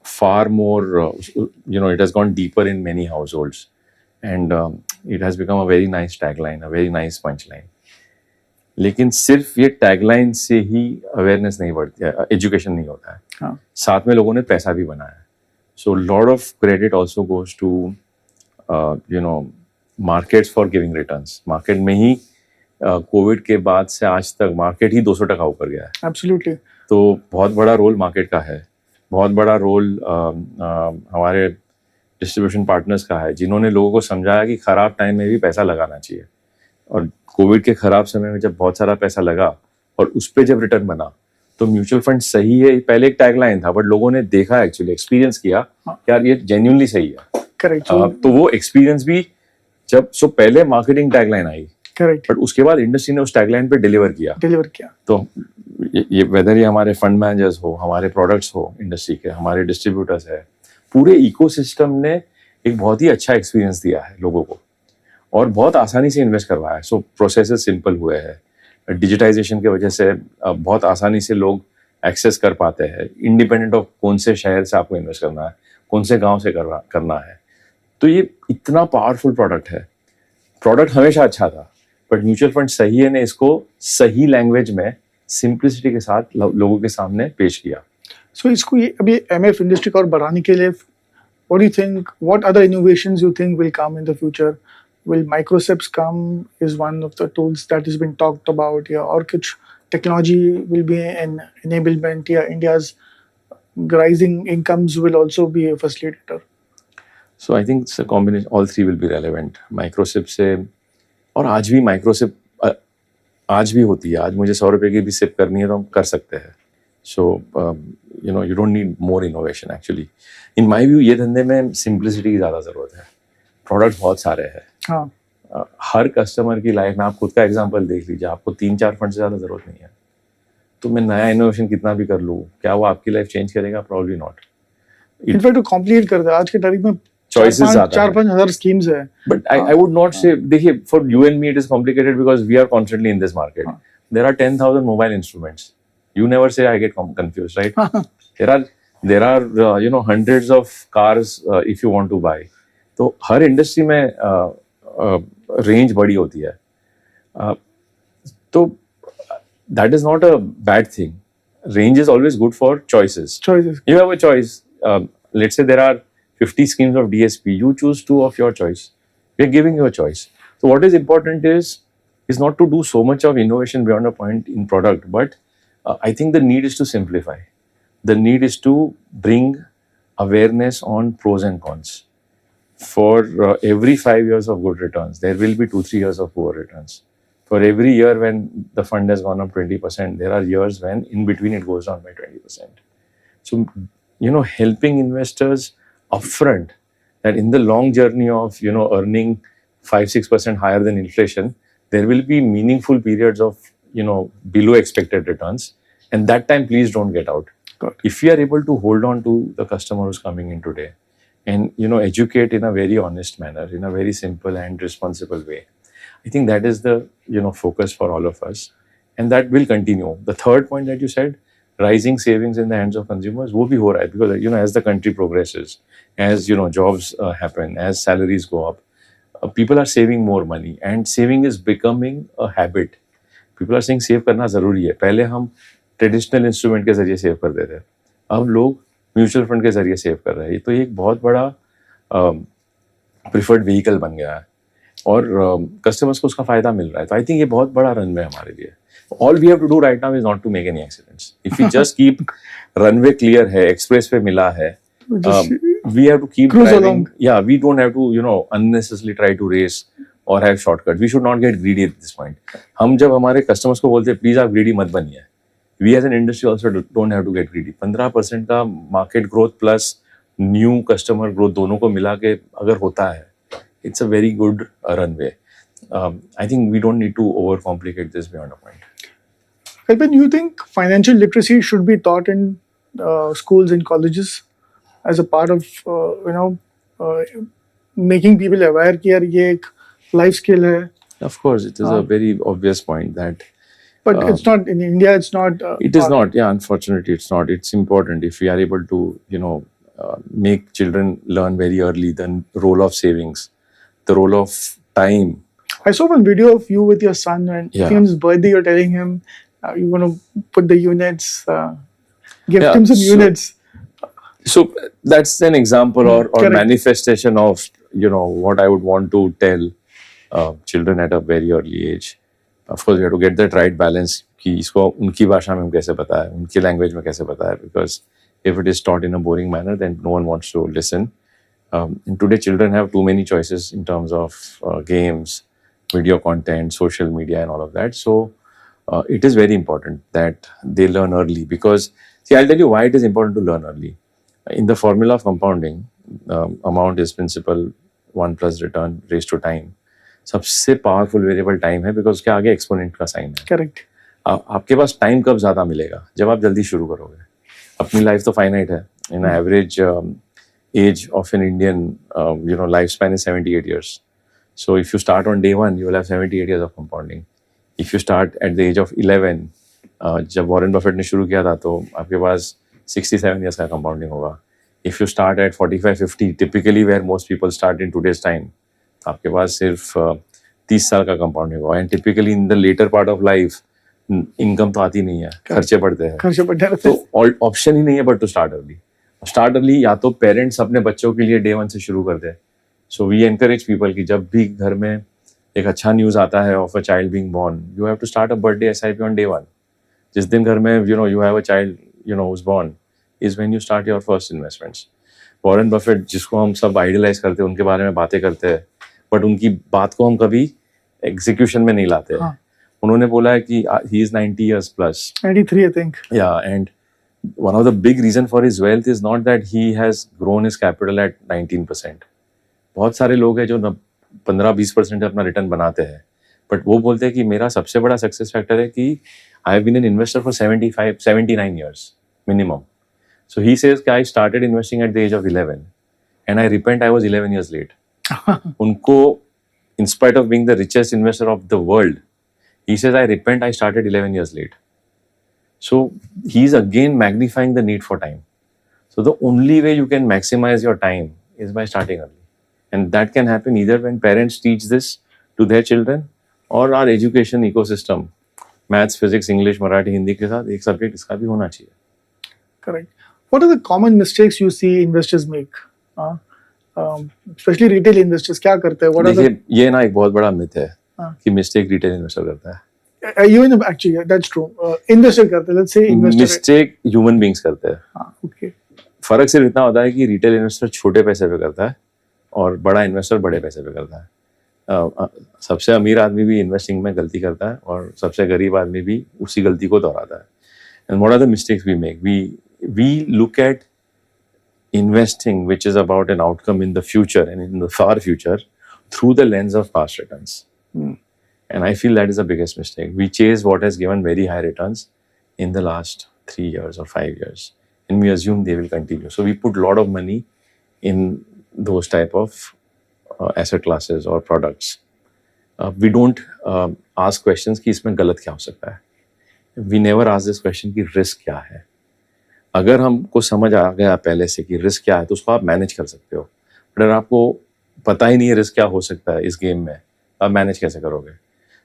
A: far more, it has gone deeper in many households, and it has become a very nice tagline, a very nice punchline. लेकिन सिर्फ ये tagline से ही awareness नहीं बढ़ती है, education नहीं होता है.
B: हाँ.
A: साथ में लोगों ने पैसा भी बनाया है. So lot of credit also goes to markets for giving returns. Market में ही कोविड के बाद से आज तक मार्केट ही 200% ऊपर गया है.
B: एब्सोल्युटली.
A: तो बहुत बड़ा रोल मार्केट का है, बहुत बड़ा रोल हमारे डिस्ट्रीब्यूशन पार्टनर्स का है, जिन्होंने लोगों को समझाया कि खराब टाइम में भी पैसा लगाना चाहिए. और कोविड के खराब समय में जब बहुत सारा पैसा लगा और उस पर जब रिटर्न बना तो म्यूचुअल फंड सही है, पहले एक टैगलाइन था, बट लोगों ने देखा, एक्चुअली एक्सपीरियंस किया कि यार ये जेन्युइनली सही है.
B: करेक्ट.
A: तो वो एक्सपीरियंस भी जब पहले marketing tagline I,
B: correct,
A: but उसके बाद इंडस्ट्री ने उस टैगलाइन पे डिलीवर किया. तो ये वेदर ये हमारे फंड मैनेजर्स हो, हमारे प्रोडक्ट्स हो इंडस्ट्री के, हमारे डिस्ट्रीब्यूटर्स है, पूरे इकोसिस्टम ने एक बहुत ही अच्छा एक्सपीरियंस दिया है लोगों को और बहुत आसानी से इन्वेस्ट करवाया है. सो प्रोसेसेस सिंपल हुए हैं, डिजिटाइजेशन की वजह से बहुत आसानी से लोग एक्सेस कर पाते हैं, इंडिपेंडेंट ऑफ कौन से शहर से आपको इन्वेस्ट करना है, कौन से गांव से करना है. तो ये इतना पावरफुल प्रोडक्ट है. प्रोडक्ट हमेशा अच्छा था, बट म्यूचुअल फंड सही है ने इसको सही लैंग्वेज में सिंप्लिसिटी के साथ लोगों के सामने पेश किया.
B: सो इसको अभी एमएफ इंडस्ट्री को और बढ़ाने के लिए what do you think, what other innovations you think will come in the future? Will microchips come is one of the tools that has been talked about here, or which technology will be an enablement here? India's rising incomes will also be a facilitator.
A: So I think it's a combination, all three will be relevant. Microchip से, और आज भी microchip आज भी होती है. आज मुझे 100 रुपए की भी सिप करनी है तो हम कर सकते हैं. So you don't need more innovation actually. In my view ये धंधे में simplicity की ज़्यादा ज़रूरत है. प्रोडक्ट बहुत सारे हैं.
B: हाँ.
A: हर कस्टमर की लाइफ में आप खुद का एग्जांपल देख लीजिए, आपको 3-4 फंड से ज़्यादा ज़रूरत नहीं है. तो मैं नया इनोवेशन कितना भी कर लूँ, क्या वो आपकी लाइफ चेंज करेगा? Probably not.
B: इनफैक्ट वो कॉम्प्लिकेट कर दे. आज के तारीख में
A: चॉइसेस ज़्यादा,
B: 4-5 हज़ार स्कीम्स है.
A: But I would not say, देखिए for you and me it is complicated because we are constantly in this market. There are 10,000 mobile instruments. You never say I get confused, right? There are hundreds of cars if you want to buy. तो हर industry में range बड़ी होती है. तो that is not a bad thing. Range is always good for choices. You have a choice. Let's say there are 50 schemes of DSP. You choose 2 of your choice. We are giving you a choice. So what is important is not to do so much of innovation beyond a point in product, but I think the need is to simplify. The need is to bring awareness on pros and cons. For every 5 years of good returns, there will be 2-3 years of poor returns. For every year when the fund has gone up 20%, there are years when in between it goes down by 20%. So, helping investors upfront that in the long journey of, earning 5-6% higher than inflation, there will be meaningful periods of, below expected returns. And that time, please don't get out. If you are able to hold on to the customer who's coming in today, and educate in a very honest manner, in a very simple and responsible way, I think that is the focus for all of us, and that will continue. The third point that you said, rising savings in the hands of consumers, wo bhi ho raha hai, because as the country progresses, as jobs happen, as salaries go up, people are saving more money, and saving is becoming a habit. People are saying save karna zaruri hai. Pehle hum traditional instrument के जरिए save करते थे, अब लोग mutual fund के जरिए save कर रहे हैं. तो ये एक बहुत बड़ा प्रिफर्ड व्हीकल बन गया है और कस्टमर्स को उसका फायदा मिल रहा है. तो आई थिंक ये बहुत बड़ा रनवे हमारे लिए. All we have to do right now is not to make any accidents. If you just keep runway clear है, एक्सप्रेस पे मिला है, we have to keep
B: cruise
A: driving.
B: along.
A: Yeah, we don't have to unnecessarily try to race or have shortcuts. We should not get greedy at this point. हम जब हमारे customers को बोलते हैं प्लीज आप ग्रीडी मत बनिए, we as an industry also don't have to get greedy. 15% का market growth plus new customer growth दोनों को मिला के अगर होता है, it's a very good runway. I think we don't need to overcomplicate this beyond a point.
B: Kalpan, you think financial literacy should be taught in schools and colleges as a part of making people aware कि यार ये एक life skill है,
A: Of course, it is a very obvious point that
B: but it's not in India. It's not.
A: it is not. Yeah, unfortunately, it's not. It's important if we are able to, make children learn very early the role of savings, the role of time.
B: I saw one video of you with your son when I
A: Yeah.
B: think on his birthday you're telling him you're going to put the units, gift
A: Yeah,
B: him some
A: so-
B: units.
A: So that's an example or
B: Correct.
A: manifestation of what I would want to tell children at a very early age. Of course, we have to get that right balance कि इसको उनकी भाषा में हम कैसे बताएं, उनकी language में कैसे बताएं, because if it is taught in a boring manner, then no one wants to listen. And today, children have too many choices in terms of games, video content, social media, and all of that. So it is very important that they learn early because, see, I'll tell you why it is important to learn early. In the formula of compounding, amount is principal 1 plus return raised to time. सबसे powerful variable time है because उसके आगे exponent का sign है.
B: Correct.
A: आपके पास time कब ज़्यादा मिलेगा? जब आप जल्दी शुरू करोगे. अपनी लाइफ तो फाइनाइट है. इन average age of an Indian life span is 78 years. So if you start on day 1, you will have 78 years of compounding. If you start at the age of 11, जब वॉरेन बफेट ने शुरू किया था तो आपके पास 67 years का compounding होगा. If you start at 45-50, typically where most people start in today's time, आपके पास सिर्फ 30 साल का कंपाउंडिंग होगा. And typically in the latter part of life income तो आती नहीं है, खर्चे बढ़ते हैं.
B: खर्चे बढ़ते रहते हैं.
A: तो ऑप्शन ही नहीं है but to start early. Start early या तो पेरेंट्स अपने बच्चों के लिए डे 1 से शुरू कर दे. सो वी एनकरेज पीपल कि जब भी घर में एक अच्छा न्यूज़ आता है of a child being born, you have to start a birthday SIP on day 1. जिस दिन घर में you have a child who's born is when you start your first investments. Warren Buffett जिसको हम सब आइडियलाइज करते हैं, उनके बारे में बातें करते हैं, बट उनकी बात को हम कभी एग्जीक्यूशन में नहीं लाते.
B: हाँ.
A: उन्होंने बोला है कि he is 90 years plus.
B: 93, I think.
A: Yeah, and one of the big reason for his wealth is not that he has grown his capital at 19%. बहुत सारे लोग हैं जो 15-20% अपना रिटर्न बनाते हैं, बट वो बोलते हैं कि मेरा सबसे बड़ा सक्सेस फैक्टर है कि I have been an investor for 79 years minimum. So he says कि I started investing at the age of 11 and I repent I was 11 years late. उनको, in spite of being the richest investor of the world, he says I repent I started 11 years late. So he's again magnifying the need for time. So the only way you can maximize your time is by starting early. And that can happen either when parents teach this to their children or our education ecosystem, maths, physics, English, Marathi, Hindi के साथ एक subject इसका भी होना चाहिए.
B: Correct. What are the common mistakes you see investors make? Especially retail investors, क्या करते हैं? What are
A: देखिए, ये ना एक बहुत बड़ा मिथ है
B: हाँ.
A: कि मिस्टेक रिटेल इन्वेस्टर करता है.
B: even actually that's true. Investor करते हैं. Let's say investor.
A: Mistake human beings करते हैं.
B: हाँ, okay.
A: फर्क सिर्फ इतना होता है कि रिटेल इन्वेस्टर छोटे पैसे पे करता है और बड़ा इन्वेस्टर बड़े पैसे पे करता है. सबसे अमीर आदमी भी इन्वेस्टिंग में गलती करता है और सबसे गरीब आदमी भी उसी गलती को दोहराता है. And what are the mistakes we make? We look at investing, which is about an outcome in the future and in the far future, through the lens of past returns. And I feel that is the biggest mistake. We chase what has given very high returns in the last 3 years or 5 years, and we assume they will continue. So we put a lot of money in those type of asset classes or products. We don't ask questions कि इसमें गलत क्या हो सकता है. We never ask this question कि risk क्या है. अगर हमको समझ आ गया पहले से कि रिस्क क्या है तो उसको आप मैनेज कर सकते हो. बट अगर आपको पता ही नहीं है रिस्क क्या हो सकता है इस गेम में, आप मैनेज कैसे करोगे?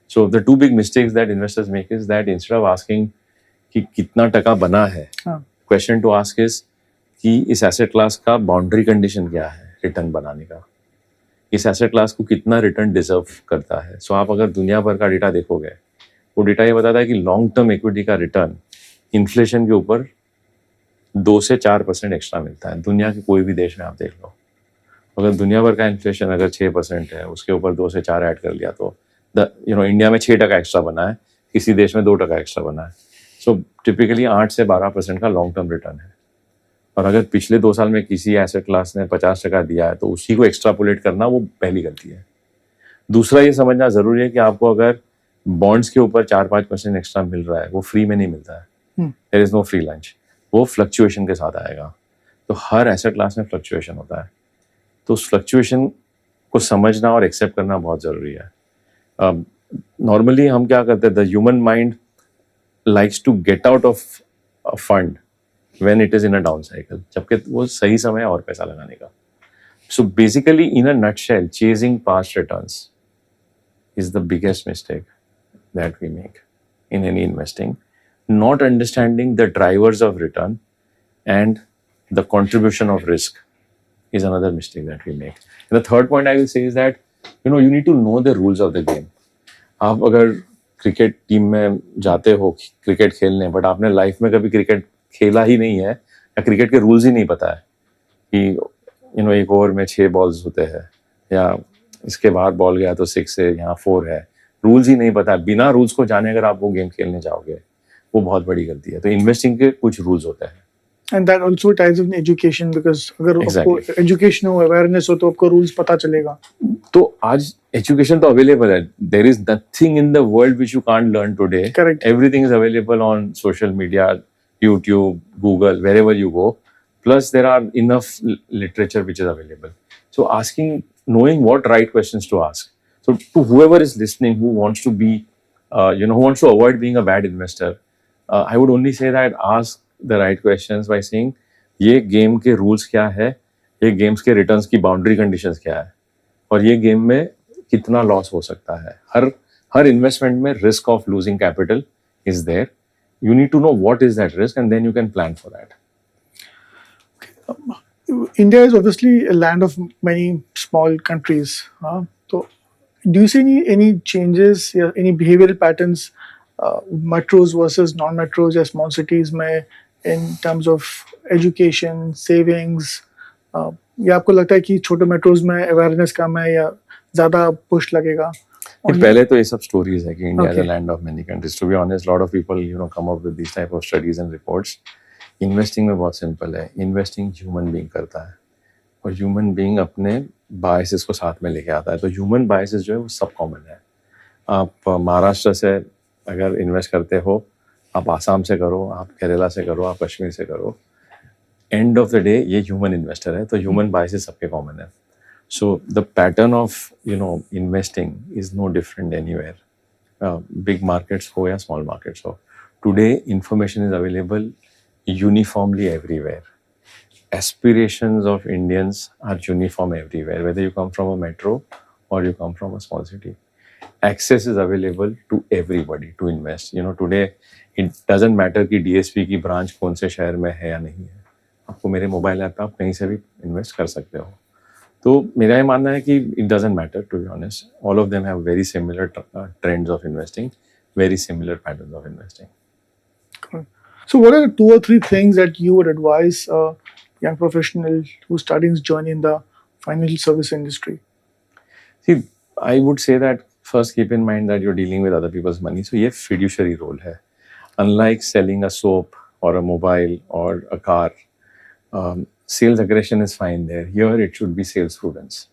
A: So the 2 big mistakes that investors make is that instead of asking कि कितना टका बना है, क्वेश्चन टू आस्क इज कि इस एसेट क्लास का बाउंड्री कंडीशन क्या है रिटर्न बनाने का, इस एसेट क्लास को कितना रिटर्न डिजर्व करता है. सो आप अगर दुनिया भर का डेटा देखोगे, वो डेटा ये बताता है कि लॉन्ग टर्म इक्विटी का रिटर्न इन्फ्लेशन के ऊपर 2 से 4% एक्स्ट्रा मिलता है. दुनिया के कोई भी देश में आप देख लो, अगर दुनिया भर का इन्फ्लेशन अगर 6% है, उसके ऊपर 2 से 4 ऐड कर लिया तो इंडिया में 6% एक्स्ट्रा बना है, किसी देश में 2% एक्स्ट्रा बना है. सो टिपिकली 8 से 12% का लॉन्ग टर्म रिटर्न है. और अगर पिछले 2 साल में किसी एसेट क्लास ने 50% दिया है तो उसी को एक्स्ट्रापोलेट करना वो पहली गलती है। दूसरा ये समझना जरूरी है कि आपको अगर बॉन्ड्स के ऊपर 4-5% एक्स्ट्रा मिल रहा है वो फ्री में नहीं मिलता है, there is no free lunch, वो फ्लक्चुएशन के साथ आएगा। तो हर एसेट क्लास में फ्लक्चुएशन होता है, तो उस फ्लक्चुएशन को समझना और एक्सेप्ट करना बहुत जरूरी है। नॉर्मली हम क्या करते हैं, the human mind likes to get out of a fund when it is in a down cycle, जबकि वो सही समय है और पैसा लगाने का। So basically, in a nutshell, chasing past returns is the biggest mistake that we make in any investing. Not understanding the drivers of return and the contribution of risk is another mistake that we make. And the third point I will say is that you need to know the rules of the game. आप अगर cricket team में जाते हो cricket खेलने, but आपने life में कभी cricket खेला ही नहीं है या क्रिकेट के रूल्स ही नहीं पता है कि एक ओवर में 6 बॉल्स होते हैं या इसके बाद बॉल गया तो 6 है, यहाँ 4 है, रूल्स ही नहीं पता है, बिना रूल्स को जाने अगर आप वो गेम खेलने जाओगे वो बहुत बड़ी गलती है। तो इन्वेस्टिंग के कुछ रूल्स होते हैं।
B: And that also ties in education, because अगर आपको education हो, awareness हो तो आपको rules पता चलेगा।
A: तो आज education तो available है, there is nothing in the world which you can't learn today.
B: Correct.
A: Everything is available on social media, YouTube, Google, wherever you go. Plus there are enough literature which is available. So knowing what right questions to ask. So to whoever is listening who wants to be, who wants to avoid being a bad investor, I would only say that ask the right questions by saying ये game के rules क्या है, ये games के returns की boundary conditions क्या है, और ये गेम में कितना लॉस हो सकता है। हर इन्वेस्टमेंट में risk of losing capital is there, you need to know what is that risk and then you can plan for that.
B: India is obviously a land of many small countries. So, do you see any changes, any behavioral patterns, metros versus non-metros या small cities में, in terms of education, savings? या आपको लगता है कि छोटे metros में awareness कम है या ज़्यादा push लगेगा?
A: पहले तो ये सब stories है कि India is a land of many countries. To be honest, lot of people come up with these type of studies and reports. Investing में बहुत सिंपल है, इन्वेस्टिंग ह्यूमन बीइंग करता है और ह्यूमन बीइंग अपने बायसेस को साथ में लेके आता है। तो ह्यूमन बायसेस जो है वो सब कॉमन है। आप महाराष्ट्र से अगर इन्वेस्ट करते हो, आप आसाम से करो, आप केरला से करो, आप कश्मीर से करो, एंड ऑफ द डे ये ह्यूमन इन्वेस्टर है, तो ह्यूमन बायसेस सबके कॉमन है। So the pattern of investing is no different anywhere, big markets हो या स्मॉल मार्केट्स हो। Today information is available uniformly everywhere. Aspirations of Indians are uniform everywhere, whether you come from a metro or you come from a small city. Access is available to everybody to invest. Today it doesn't matter कि DSP की branch कौन से शहर में है या नहीं है, आपको मेरे मोबाइल ऐप पे आप कहीं से भी इन्वेस्ट कर सकते हो। तो मेरा ये मानना है कि it doesn't matter, to be honest. All of them have very similar trends of investing, very similar patterns of investing.
B: Cool. So what are the 2 or 3 things that you would advise a young professional who's starting his journey in the financial service industry?
A: See, I would say that first keep in mind that you're dealing with other people's money. So ये fiduciary role है. Unlike selling a soap or a mobile or a car, sales aggression is fine there. Here it should be sales prudence.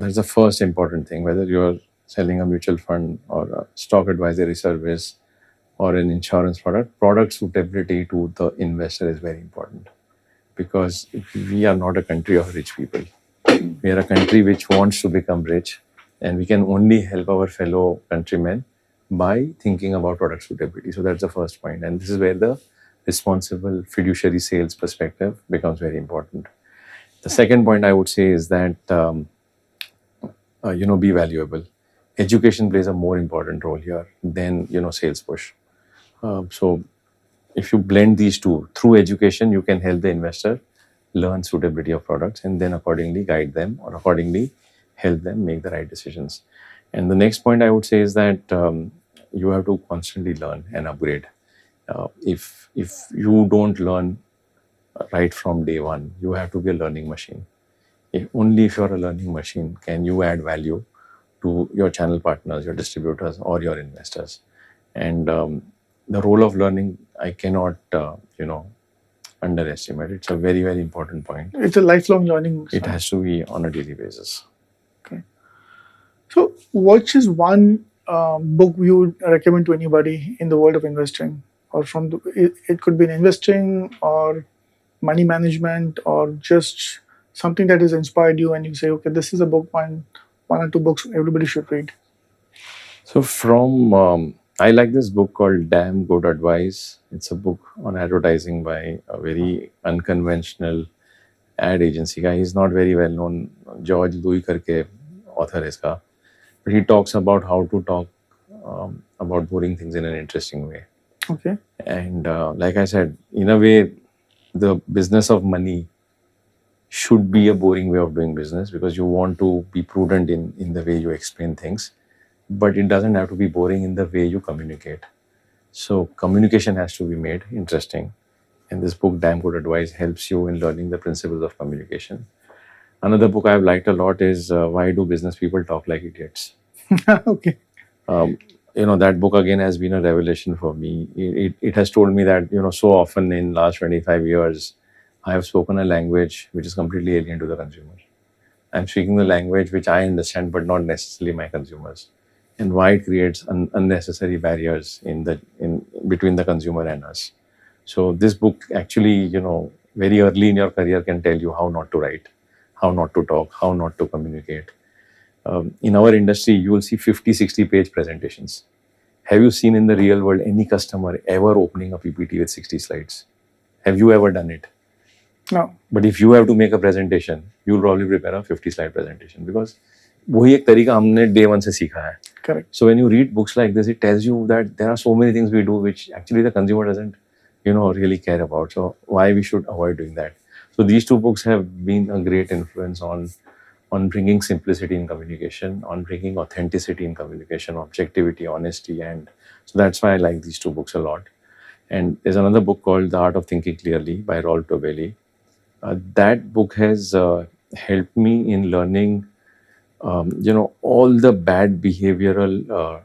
A: That's the first important thing. Whether you're selling a mutual fund or a stock advisory service or an insurance product suitability to the investor is very important, because we are not a country of rich people. We are a country which wants to become rich, and we can only help our fellow countrymen by thinking about product suitability. So that's the first point, and this is where the responsible fiduciary sales perspective becomes very important. The second point I would say is that be valuable. Education plays a more important role here than sales push. So if you blend these two, through education you can help the investor learn suitability of products and then accordingly guide them or accordingly help them make the right decisions. And the next point I would say is that you have to constantly learn and upgrade. If you don't learn right from day one, you have to be a learning machine. Only if you're a learning machine can you add value to your channel partners, your distributors or your investors. And the role of learning, I cannot, underestimate. It's a very, very important point.
B: It's a lifelong learning.
A: It has to be on a daily basis.
B: Okay. So, what is one book you would recommend to anybody in the world of investing, or from it could be in investing or money management, or just something that has inspired you, and you say, okay, this is a book, one or two books everybody should read.
A: So I like this book called Damn Good Advice. It's a book on advertising by a very unconventional ad agency guy. He's not very well known. George Louis karke author is ka. But he talks about how to talk about boring things in an interesting way.
B: Okay.
A: And like I said, in a way, the business of money should be a boring way of doing business because you want to be prudent in the way you explain things. But it doesn't have to be boring in the way you communicate. So communication has to be made interesting. And this book, Damn Good Advice, helps you in learning the principles of communication. Another book I've liked a lot is Why Do Business People Talk Like Idiots?
B: Okay.
A: That book again has been a revelation for me. It has told me that, so often in last 25 years, I have spoken a language which is completely alien to the consumer. I'm speaking the language which I understand, but not necessarily my consumers. And why it creates unnecessary barriers in between the consumer and us. So this book actually, very early in your career can tell you how not to write, how not to talk, how not to communicate. In our industry, you will see 50, 60 page presentations. Have you seen in the real world any customer ever opening a PPT with 60 slides? Have you ever done it?
B: No.
A: But if you have to make a presentation, you'll probably prepare a 50 slide presentation because वही एक तरीका हमने day one से सीखा है.
B: Correct.
A: So when you read books like this, it tells you that there are so many things we do which actually the consumer doesn't, really care about. So why we should avoid doing that. So these two books have been a great influence on bringing simplicity in communication, on bringing authenticity in communication, objectivity, honesty, and so that's why I like these two books a lot. And there's another book called The Art of Thinking Clearly by Rolf Dobelli. That book has helped me in learning all the bad behavioral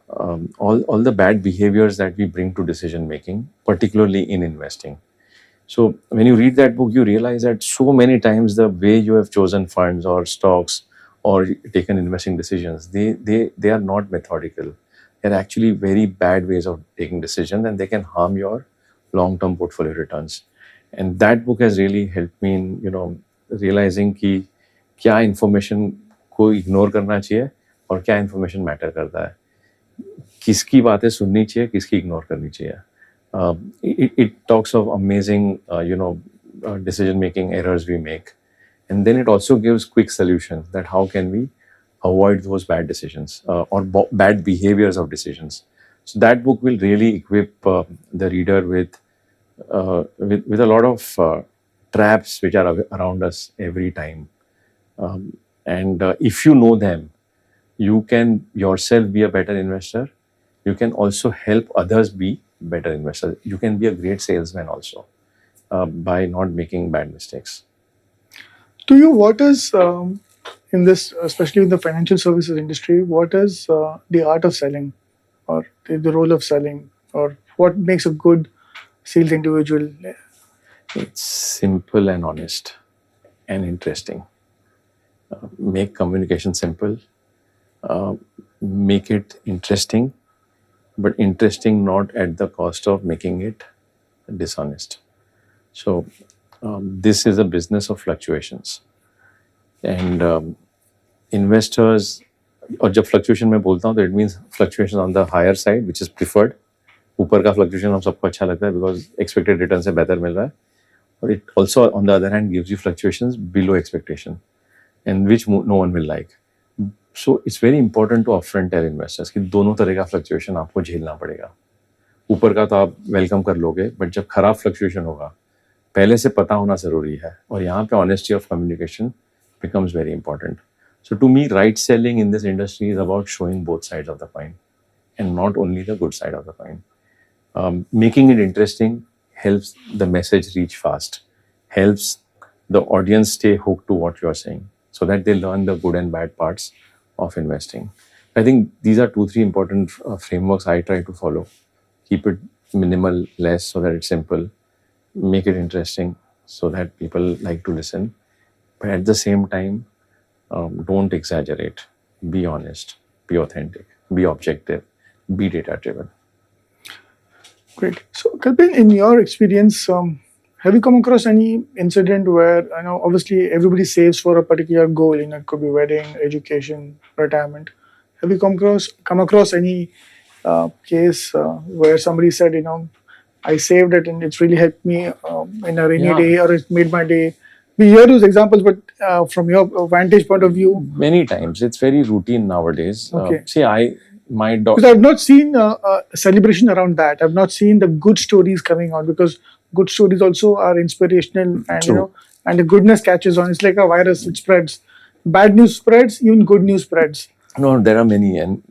A: all the bad behaviors that we bring to decision making, particularly in investing. So when you read that book, you realize that so many times the way you have chosen funds or stocks or taken investing decisions, they are not methodical. They're actually very bad ways of taking decisions, and they can harm your long-term portfolio returns. And that book has really helped me in realizing कि क्या information को ignore करना चाहिए और क्या information matter करता है, किसकी बातें सुननी चाहिए, किसकी इग्नोर करनी चाहिए. It talks of amazing decision making errors we make, and then it also gives quick solutions that how can we avoid those bad decisions or bad behaviors of decisions. So that book will really equip the reader with a lot of traps which are around us every time. And if you know them, you can yourself be a better investor. You can also help others be better investors. You can be a great salesman also by not making bad mistakes.
B: To you, what is in this, especially in the financial services industry, what is the art of selling, or the role of selling, or what makes a good sales individual?
A: It's simple and honest and interesting. Make communication simple. Make it interesting, but interesting not at the cost of making it dishonest. So this is a business of fluctuations. And investors, और जब fluctuation मैं बोलता हूँ तो it means fluctuation on the higher side, which is preferred. ऊपर का fluctuation हम सबको अच्छा लगता है because expected return से बेहतर मिल रहा है. But it also, on the other hand, gives you fluctuations below expectation, and which no one will like. So it's very important to upfront tell investors कि दोनों तरह का fluctuation आपको झेलना पड़ेगा. ऊपर का तो आप वेलकम कर लोगे, बट जब खराब फ्लक्चुएशन होगा पहले से पता होना जरूरी है. और यहाँ पे honesty of communication becomes very important. So to me, right selling in this industry is about showing both sides of the coin and not only the good side of the coin. Making it interesting helps the message reach fast, helps the audience stay hooked to what you are saying so that they learn the good and bad parts of investing. I think these are 2-3 important frameworks I try to follow. Keep it minimal, less, so that it's simple. make it interesting so that people like to listen. But at the same time, don't exaggerate. Be honest, be authentic, be objective, be data driven.
B: Great. So, Kalpin, in your experience, have you come across any incident where, I know obviously everybody saves for a particular goal, it could be wedding, education, retirement. Have you come across any case where somebody said, I saved it and it's really helped me in a rainy
A: Yeah.
B: day, or it made my day? We hear those examples, but from your vantage point of view,
A: Many times it's very routine nowadays.
B: Okay.
A: My
B: because
A: daughter.
B: I've not seen a celebration around that. I've not seen the good stories coming out, because good stories also are inspirational, and
A: True.
B: and the goodness catches on. It's like a virus; it spreads. Bad news spreads, even good news spreads.
A: No, there are many, and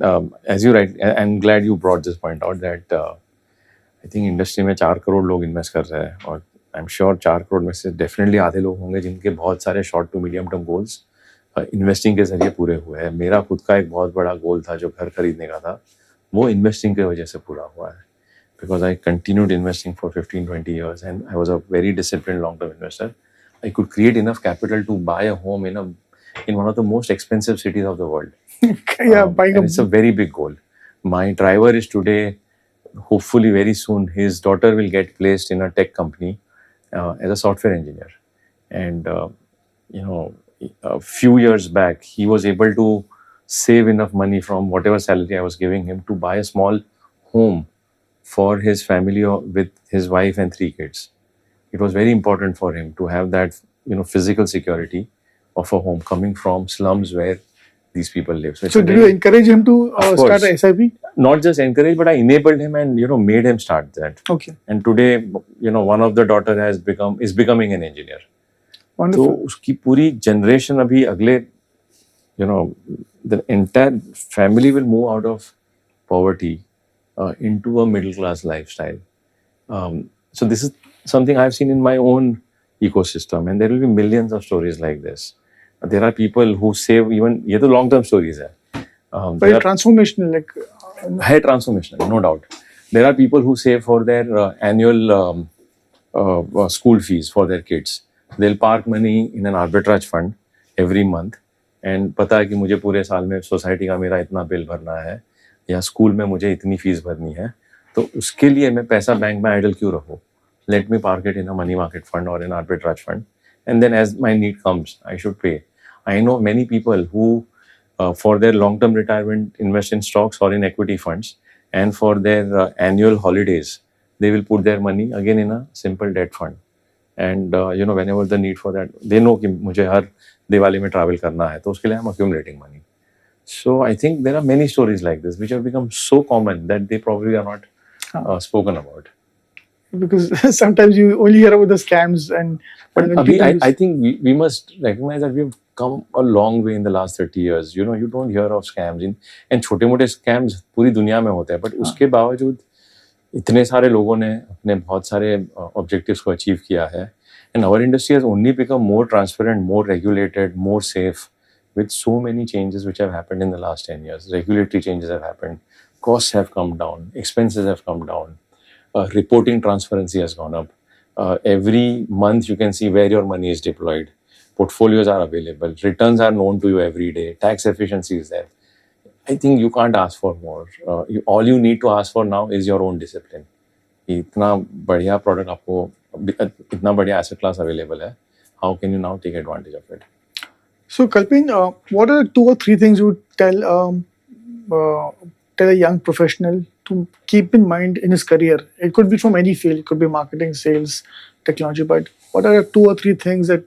A: as you right, I'm glad you brought this point out that I think industry में 4 करोड़ लोग invest कर रहे हैं, और I am sure 4 crore में से definitely आधे लोग होंगे जिनके बहुत सारे short to medium term goals investing के जरिए पूरे हुए हैं. मेरा खुद का एक बहुत बड़ा गोल था जो घर खरीदने का था, वो इन्वेस्टिंग की वजह से पूरा हुआ है. Because I continued investing for 15-20 years and I was a very disciplined long-term investor. I could create enough capital to buy a home in one of the most expensive cities of the world.
B: Yeah, buying
A: And it's a very big goal. My driver is today, hopefully very soon, his daughter will get placed in a tech company as a software engineer. And, a few years back, he was able to save enough money from whatever salary I was giving him to buy a small home for his family with his wife and 3 kids. It was very important for him to have that, physical security of a home coming from slums where these people live. it's
B: So,
A: a
B: did you
A: very-
B: encourage him to
A: Of
B: start
A: course.
B: a SIP?
A: not just encouraged, but I enabled him and made him start that.
B: Okay,
A: And today, one of the daughter is becoming an engineer. तो
B: wonderful.
A: उसकी पूरी generation अभी अगले the entire family will move out of poverty into a middle class lifestyle. So this is something I've seen in my own ecosystem, and there will be millions of stories like this. There are people who save even ये तो long term stories है.
B: Very transformational. Like,
A: है transformational, no doubt. There are people who save for their annual school fees for their kids. They'll park money in an arbitrage fund every month, and पता है कि मुझे पूरे साल में society का मेरा इतना बिल भरना है या स्कूल में मुझे इतनी फीस भरनी है, तो उसके लिए मैं पैसा बैंक में आइडल क्यों रखूँ? Let me park it in a money market fund or an arbitrage fund, and then as my need comes, I should pay. I know many people who, for their long-term retirement, invest in stocks or in equity funds, and for their annual holidays, they will put their money again in a simple debt fund. And whenever the need for that, they know कि मुझे हर दिवाली में travel करना है, तो उसके लिए I'm accumulating money. So I think there are many stories like this which have become so common that they probably are not spoken about.
B: because sometimes you only hear about the scams, and
A: But
B: when
A: Abhi,
B: people use-
A: I think we must recognize that we've come a long way in the last 30 years. You don't hear of scams. And छोटे-मोटे scams पूरी दुनिया में होते हैं. But उसके बावजूद इतने सारे लोगों ने अपने बहुत सारे objectives को achieve किया है. And our industry has only become more transparent, more regulated, more safe, with so many changes which have happened in the last 10 years. Regulatory changes have happened. Costs have come down. Expenses have come down. Reporting transparency has gone up. Every month you can see where your money is deployed. Portfolios are available. Returns are known to you every day. Tax efficiency is there. I think you can't ask for more. All you need to ask for now is your own discipline. इतना बढ़िया product आपको, इतना बढ़िया asset class available है. How can you now take advantage of it?
B: So, Kalpin, what are 2 or 3 things you would tell a young professional to keep in mind in his career? It could be from any field. It could be marketing, sales, technology. But what are 2 or 3 things that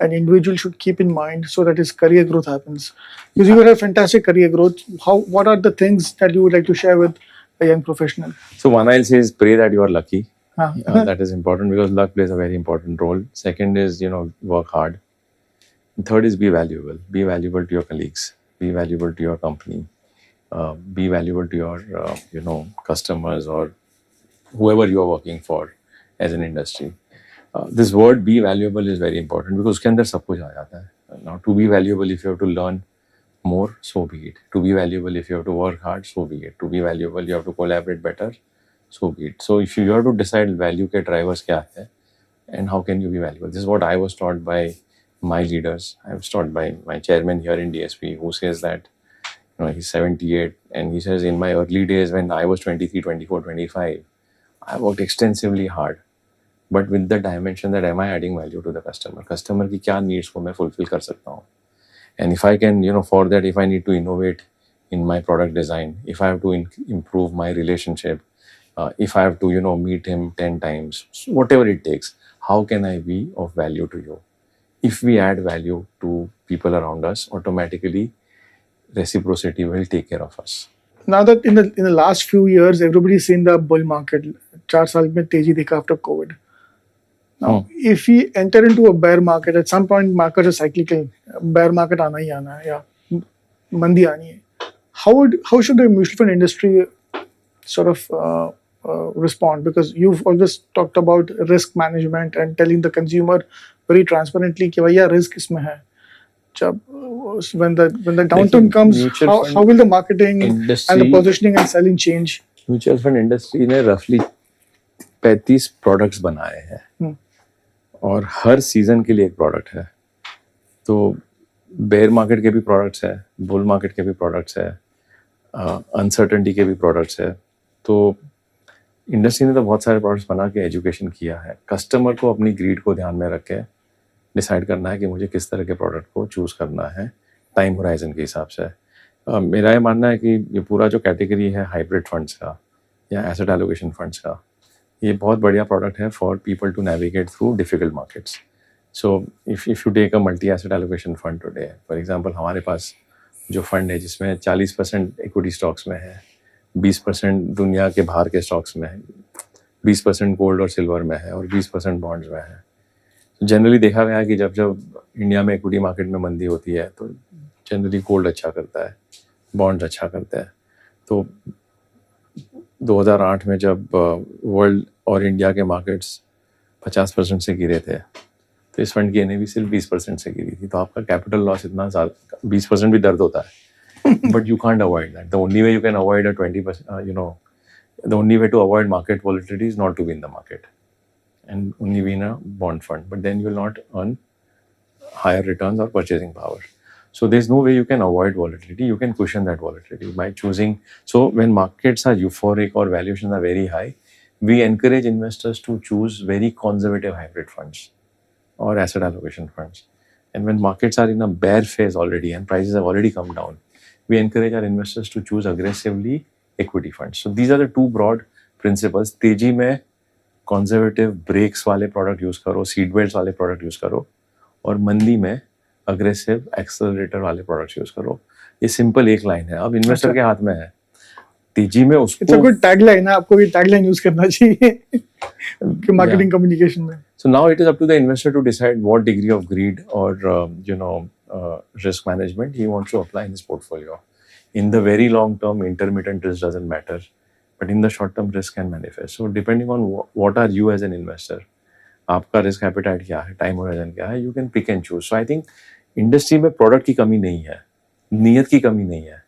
B: an individual should keep in mind so that his career growth happens? Because you would have fantastic career growth. What are the things that you would like to share with a young professional?
A: So one I'll say is pray that you are lucky.
B: Huh.
A: That is important because luck plays a very important role. Second is, work hard. Third is be valuable. Be valuable to your colleagues. Be valuable to your company. Be valuable to your, customers or whoever you are working for as an industry. This word be valuable is very important because उसके अंदर सब कुछ आ जाता है. Now, to be valuable, if you have to learn more, so be it. To be valuable, if you have to work hard, so be it. To be valuable, you have to collaborate better, so be it. So if you have to decide value के drivers क्या है, and how can you be valuable? This is what I was taught by my leaders. I was taught by my chairman here in DSP, who says that, you know, he's 78, and he says, in my early days when I was 23, 24, 25, I worked extensively hard, but with the dimension that am I adding value to the customer? Customer की क्या needs को मैं fulfill कर सकता हूँ? And if I can, you know, for that, if I need to innovate in my product design, if I have to improve my relationship, if I have to, you know, meet him 10 times, whatever it takes, how can I be of value to you? If we add value to people around us, automatically reciprocity will take care of us.
B: Now that in the last few years, everybody's seen the bull market. 4 साल में तेजी देखा after COVID. Now, if we enter into a bear market, at some point markets are cyclical. Bear market आना ही आना है या मंदी आनी है. How should the mutual fund industry sort of respond? Because you've always talked about risk management and telling the consumer very transparently कि भैया risk इसमें है. जब when the downturn comes, how will the marketing
A: industry
B: and the positioning and selling change?
A: Mutual fund industry ने roughly 35 products बनाए हैं और हर season के लिए एक प्रोडक्ट है. तो बेयर मार्केट के भी प्रोडक्ट्स है, बुल मार्केट के भी प्रोडक्ट्स है, अनसर्टेनिटी के भी प्रोडक्ट्स है. तो इंडस्ट्री ने तो बहुत सारे प्रोडक्ट्स बना के एजुकेशन किया है. कस्टमर को अपनी ग्रीड को ध्यान में रख के डिसाइड करना है कि मुझे किस तरह के प्रोडक्ट को चूज़ करना है टाइम होराइजन के हिसाब से. मेरा ये मानना है कि ये पूरा जो कैटेगरी है हाइब्रिड फंड्स का या एसेट एलोकेशन फंड्स का, ये बहुत बढ़िया प्रोडक्ट है for people to navigate through difficult markets. So if you take a multi asset allocation fund today, for example हमारे पास जो फंड है जिसमें 40% इक्विटी स्टॉक्स में है, 20% दुनिया के बाहर के स्टॉक्स में है, 20% गोल्ड और सिल्वर में है और 20% बॉन्ड्स में है. जनरली देखा गया है कि जब इंडिया में इक्विटी मार्केट में मंदी होती है तो जनरली गोल्ड अच्छा करता है, बॉन्ड्स अच्छा करता है. तो 2008 में जब वर्ल्ड और इंडिया के मार्केट्स 50% से गिरे थे तो इस फंड की NAV सिर्फ 20% से गिरी थी. तो आपका कैपिटल लॉस इतना ज़्यादा, 20% भी दर्द होता है, but you can't avoid that. The only way you can avoid a 20%, the only way to avoid market volatility is not to be in the market and only be in a bond fund, but then you will not earn higher returns or purchasing power. So there's no way you can avoid volatility. You can cushion that volatility by choosing. So when markets are euphoric or valuations are very high, we encourage investors to choose very conservative hybrid funds or asset allocation funds. And when markets are in a bear phase already and prices have already come down, we encourage our investors to choose aggressively equity funds. So these are the two broad principles. तेजी में conservative breaks वाले product use करो, seed belts वाले product use करो, और मंदी में aggressive accelerator वाले products use करो. ये simple एक line है. अब investor के हाथ में है. तेजी में उसको
B: It's a good tagline है. आपको भी tagline use करना चाहिए marketing communication में.
A: So now it is up to the investor to decide what degree of greed or risk management he wants to apply in his portfolio. In the very long term, intermittent risk doesn't matter, but in the short term, risk can manifest. So depending on what are you as an investor, आपका risk appetite क्या है, time horizon क्या है, you can pick and choose. So I think industry में product की कमी नहीं है, नीयत की कमी नहीं है,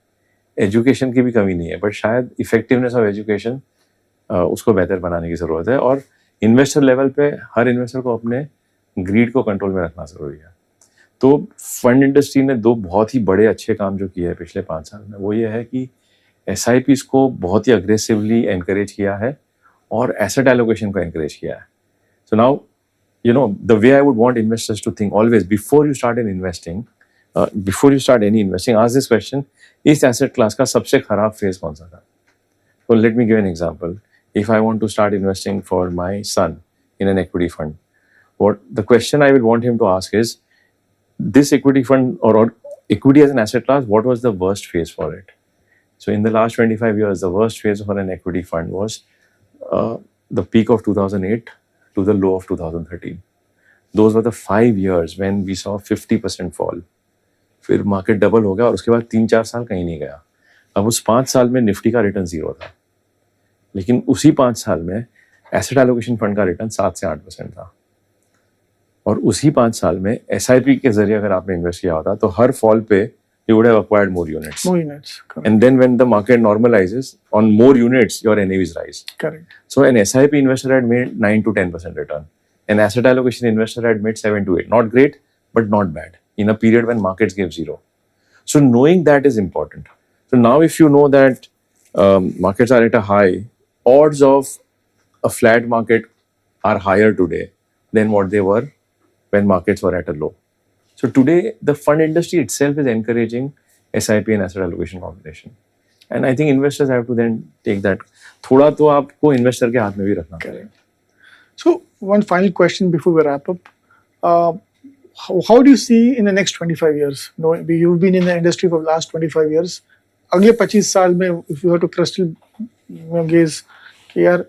A: education की भी कमी नहीं है, but शायद effectiveness of education उसको बेहतर बनाने की ज़रूरत है. और इन्वेस्टर लेवल पे हर इन्वेस्टर को अपने ग्रीड को कंट्रोल में रखना ज़रूरी है. तो फंड इंडस्ट्री ने दो बहुत ही बड़े अच्छे काम जो किए हैं पिछले 5 साल में, वो ये है कि SIPs को बहुत ही अग्रेसिवली एनकरेज किया है और एसेट एलोकेशन को एनकरेज किया है. So now the way I would want investors to think always before you start any investing, ask this question, इस एसेट क्लास का सबसे खराब फेज कौन सा था? So let me give an example. If I want to start investing for my son in an equity fund, what the question I will want him to ask is, this equity fund or equity as an asset class, what was the worst phase for it? So in the last 25 years, the worst phase for an equity fund was the peak of 2008 to the low of 2013. Those were the 5 years when we saw 50% fall. फिर market double हो गया और उसके बाद 3-4 साल कहीं नहीं गया. अब उस 5 साल में निफ्टी का रिटर्न 0 था, लेकिन उसी 5 साल में एसेट एलोकेशन फंड का रिटर्न 7 से 8% था. और उसी 5 साल में SIP के जरिए अगर आपने इन्वेस्ट किया होता तो हर फॉल पे you would have acquired more units.
B: More units. Correct.
A: And then when the market normalizes, on more units, your NAVs rise.
B: Correct.
A: So an SIP investor had made 9 to 10% return. an asset allocation investor had made 7 to 8. Not great, but not bad in a period when markets gave zero. So knowing that is important. So now if you know that markets are at a high, odds of a flat market are higher today than what they were when markets were at a low. So today the fund industry itself is encouraging SIP and asset allocation combination. And I think investors have to then take that. थोड़ा तो आपको investor के हाथ में भी रखना पड़ेगा.
B: So one final question before we wrap up. How do you see in the next 25 years? You've been in the industry for the last 25 years. अगले 25 साल में, if you have to crystal gaze, कि यार,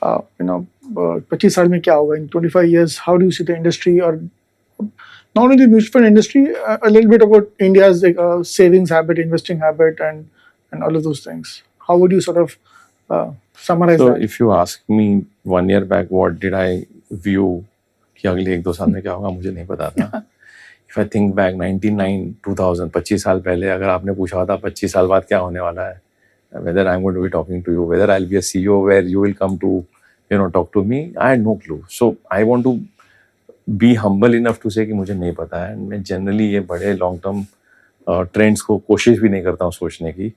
B: 25 साल में क्या होगा? In 25 years, how do you see the industry, or not only the mutual fund industry, a little bit about India's savings habit, investing habit, and all of those things? How would you sort of summarize
A: So
B: that?
A: if you ask me 1 year back, what did I view कि अगले 1-2 साल में क्या होगा, मुझे नहीं पता था. If I think back 1999, 2000, 25 साल पहले अगर आपने पूछा था 25 साल बाद क्या होने वाला है, whether I'm going to be talking to you, whether I'll be a CEO where you will come to, talk to me, I had no clue. So I want to be humble enough to say कि मुझे नहीं पता है. मैं generally ये बड़े long term trends को कोशिश भी नहीं करता हूँ सोचने की.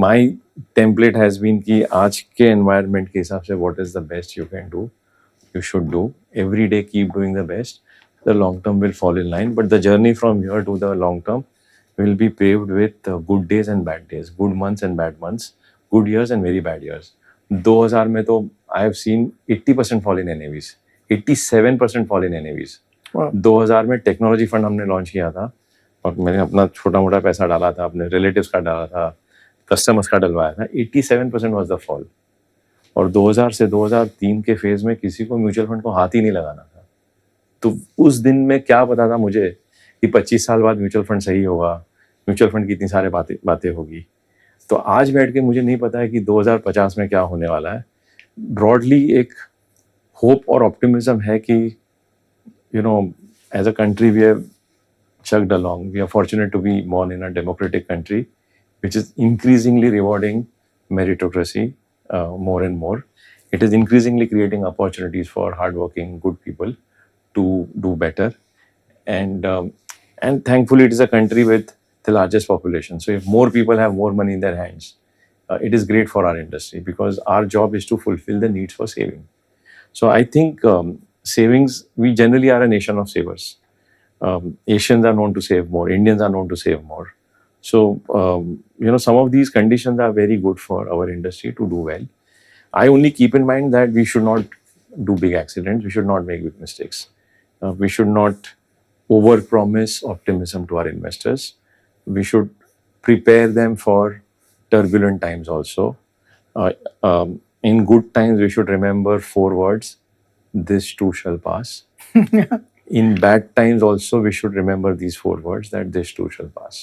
A: My template has been कि आज के environment के हिसाब से what is the best you can do, you should do. Every day keep doing the best. The long term will fall in line. But the journey from here to the long term will be paved with good days and bad days, good months and bad months, good years and very bad years. 2000 में तो I have seen 80% fall in NAVs, 87% fall in NAVs.
B: Wow.
A: 2000 में technology fund हमने launch किया था और मैंने अपना छोटा मोटा पैसा डाला था, अपने रिलेटिव्स का डाला था, कस्टमर्स का डलवाया था. 87% वाज द फॉल. और 2000 से 2003 के फेज में किसी को म्यूचुअल फंड को हाथ ही नहीं लगाना था. तो उस दिन में क्या पता था मुझे कि 25 साल बाद म्यूचुअल फंड सही होगा, म्यूचुअल फंड की इतनी सारे बातें होगी. तो आज बैठ के मुझे नहीं पता है कि 2050 में क्या होने वाला है. ब्रॉडली एक होप और ऑप्टिमिज्म है कि as a country we have chugged along. We are fortunate to be born in a democratic country which is increasingly rewarding meritocracy more and more. It is increasingly creating opportunities for hardworking, good people to do better. And thankfully, it is a country with the largest population. So if more people have more money in their hands, it is great for our industry because our job is to fulfill the needs for saving. So I think savings, we generally are a nation of savers. Asians are known to save more. Indians are known to save more. So, some of these conditions are very good for our industry to do well. I only keep in mind that we should not do big accidents. We should not make big mistakes. We should not over-promise optimism to our investors. We should prepare them for turbulent times also. In good times, we should remember 4 words. This too shall pass. In bad times also, we should remember these 4 words, that this too shall pass.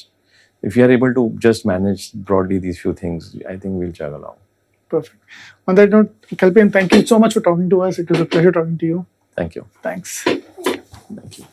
A: If you are able to just manage broadly these few things, I think we'll chug along.
B: Perfect. On that note, Kalpen, thank you so much for talking to us. It was a pleasure talking to you.
A: Thank you.
B: Thanks.
A: Thank you.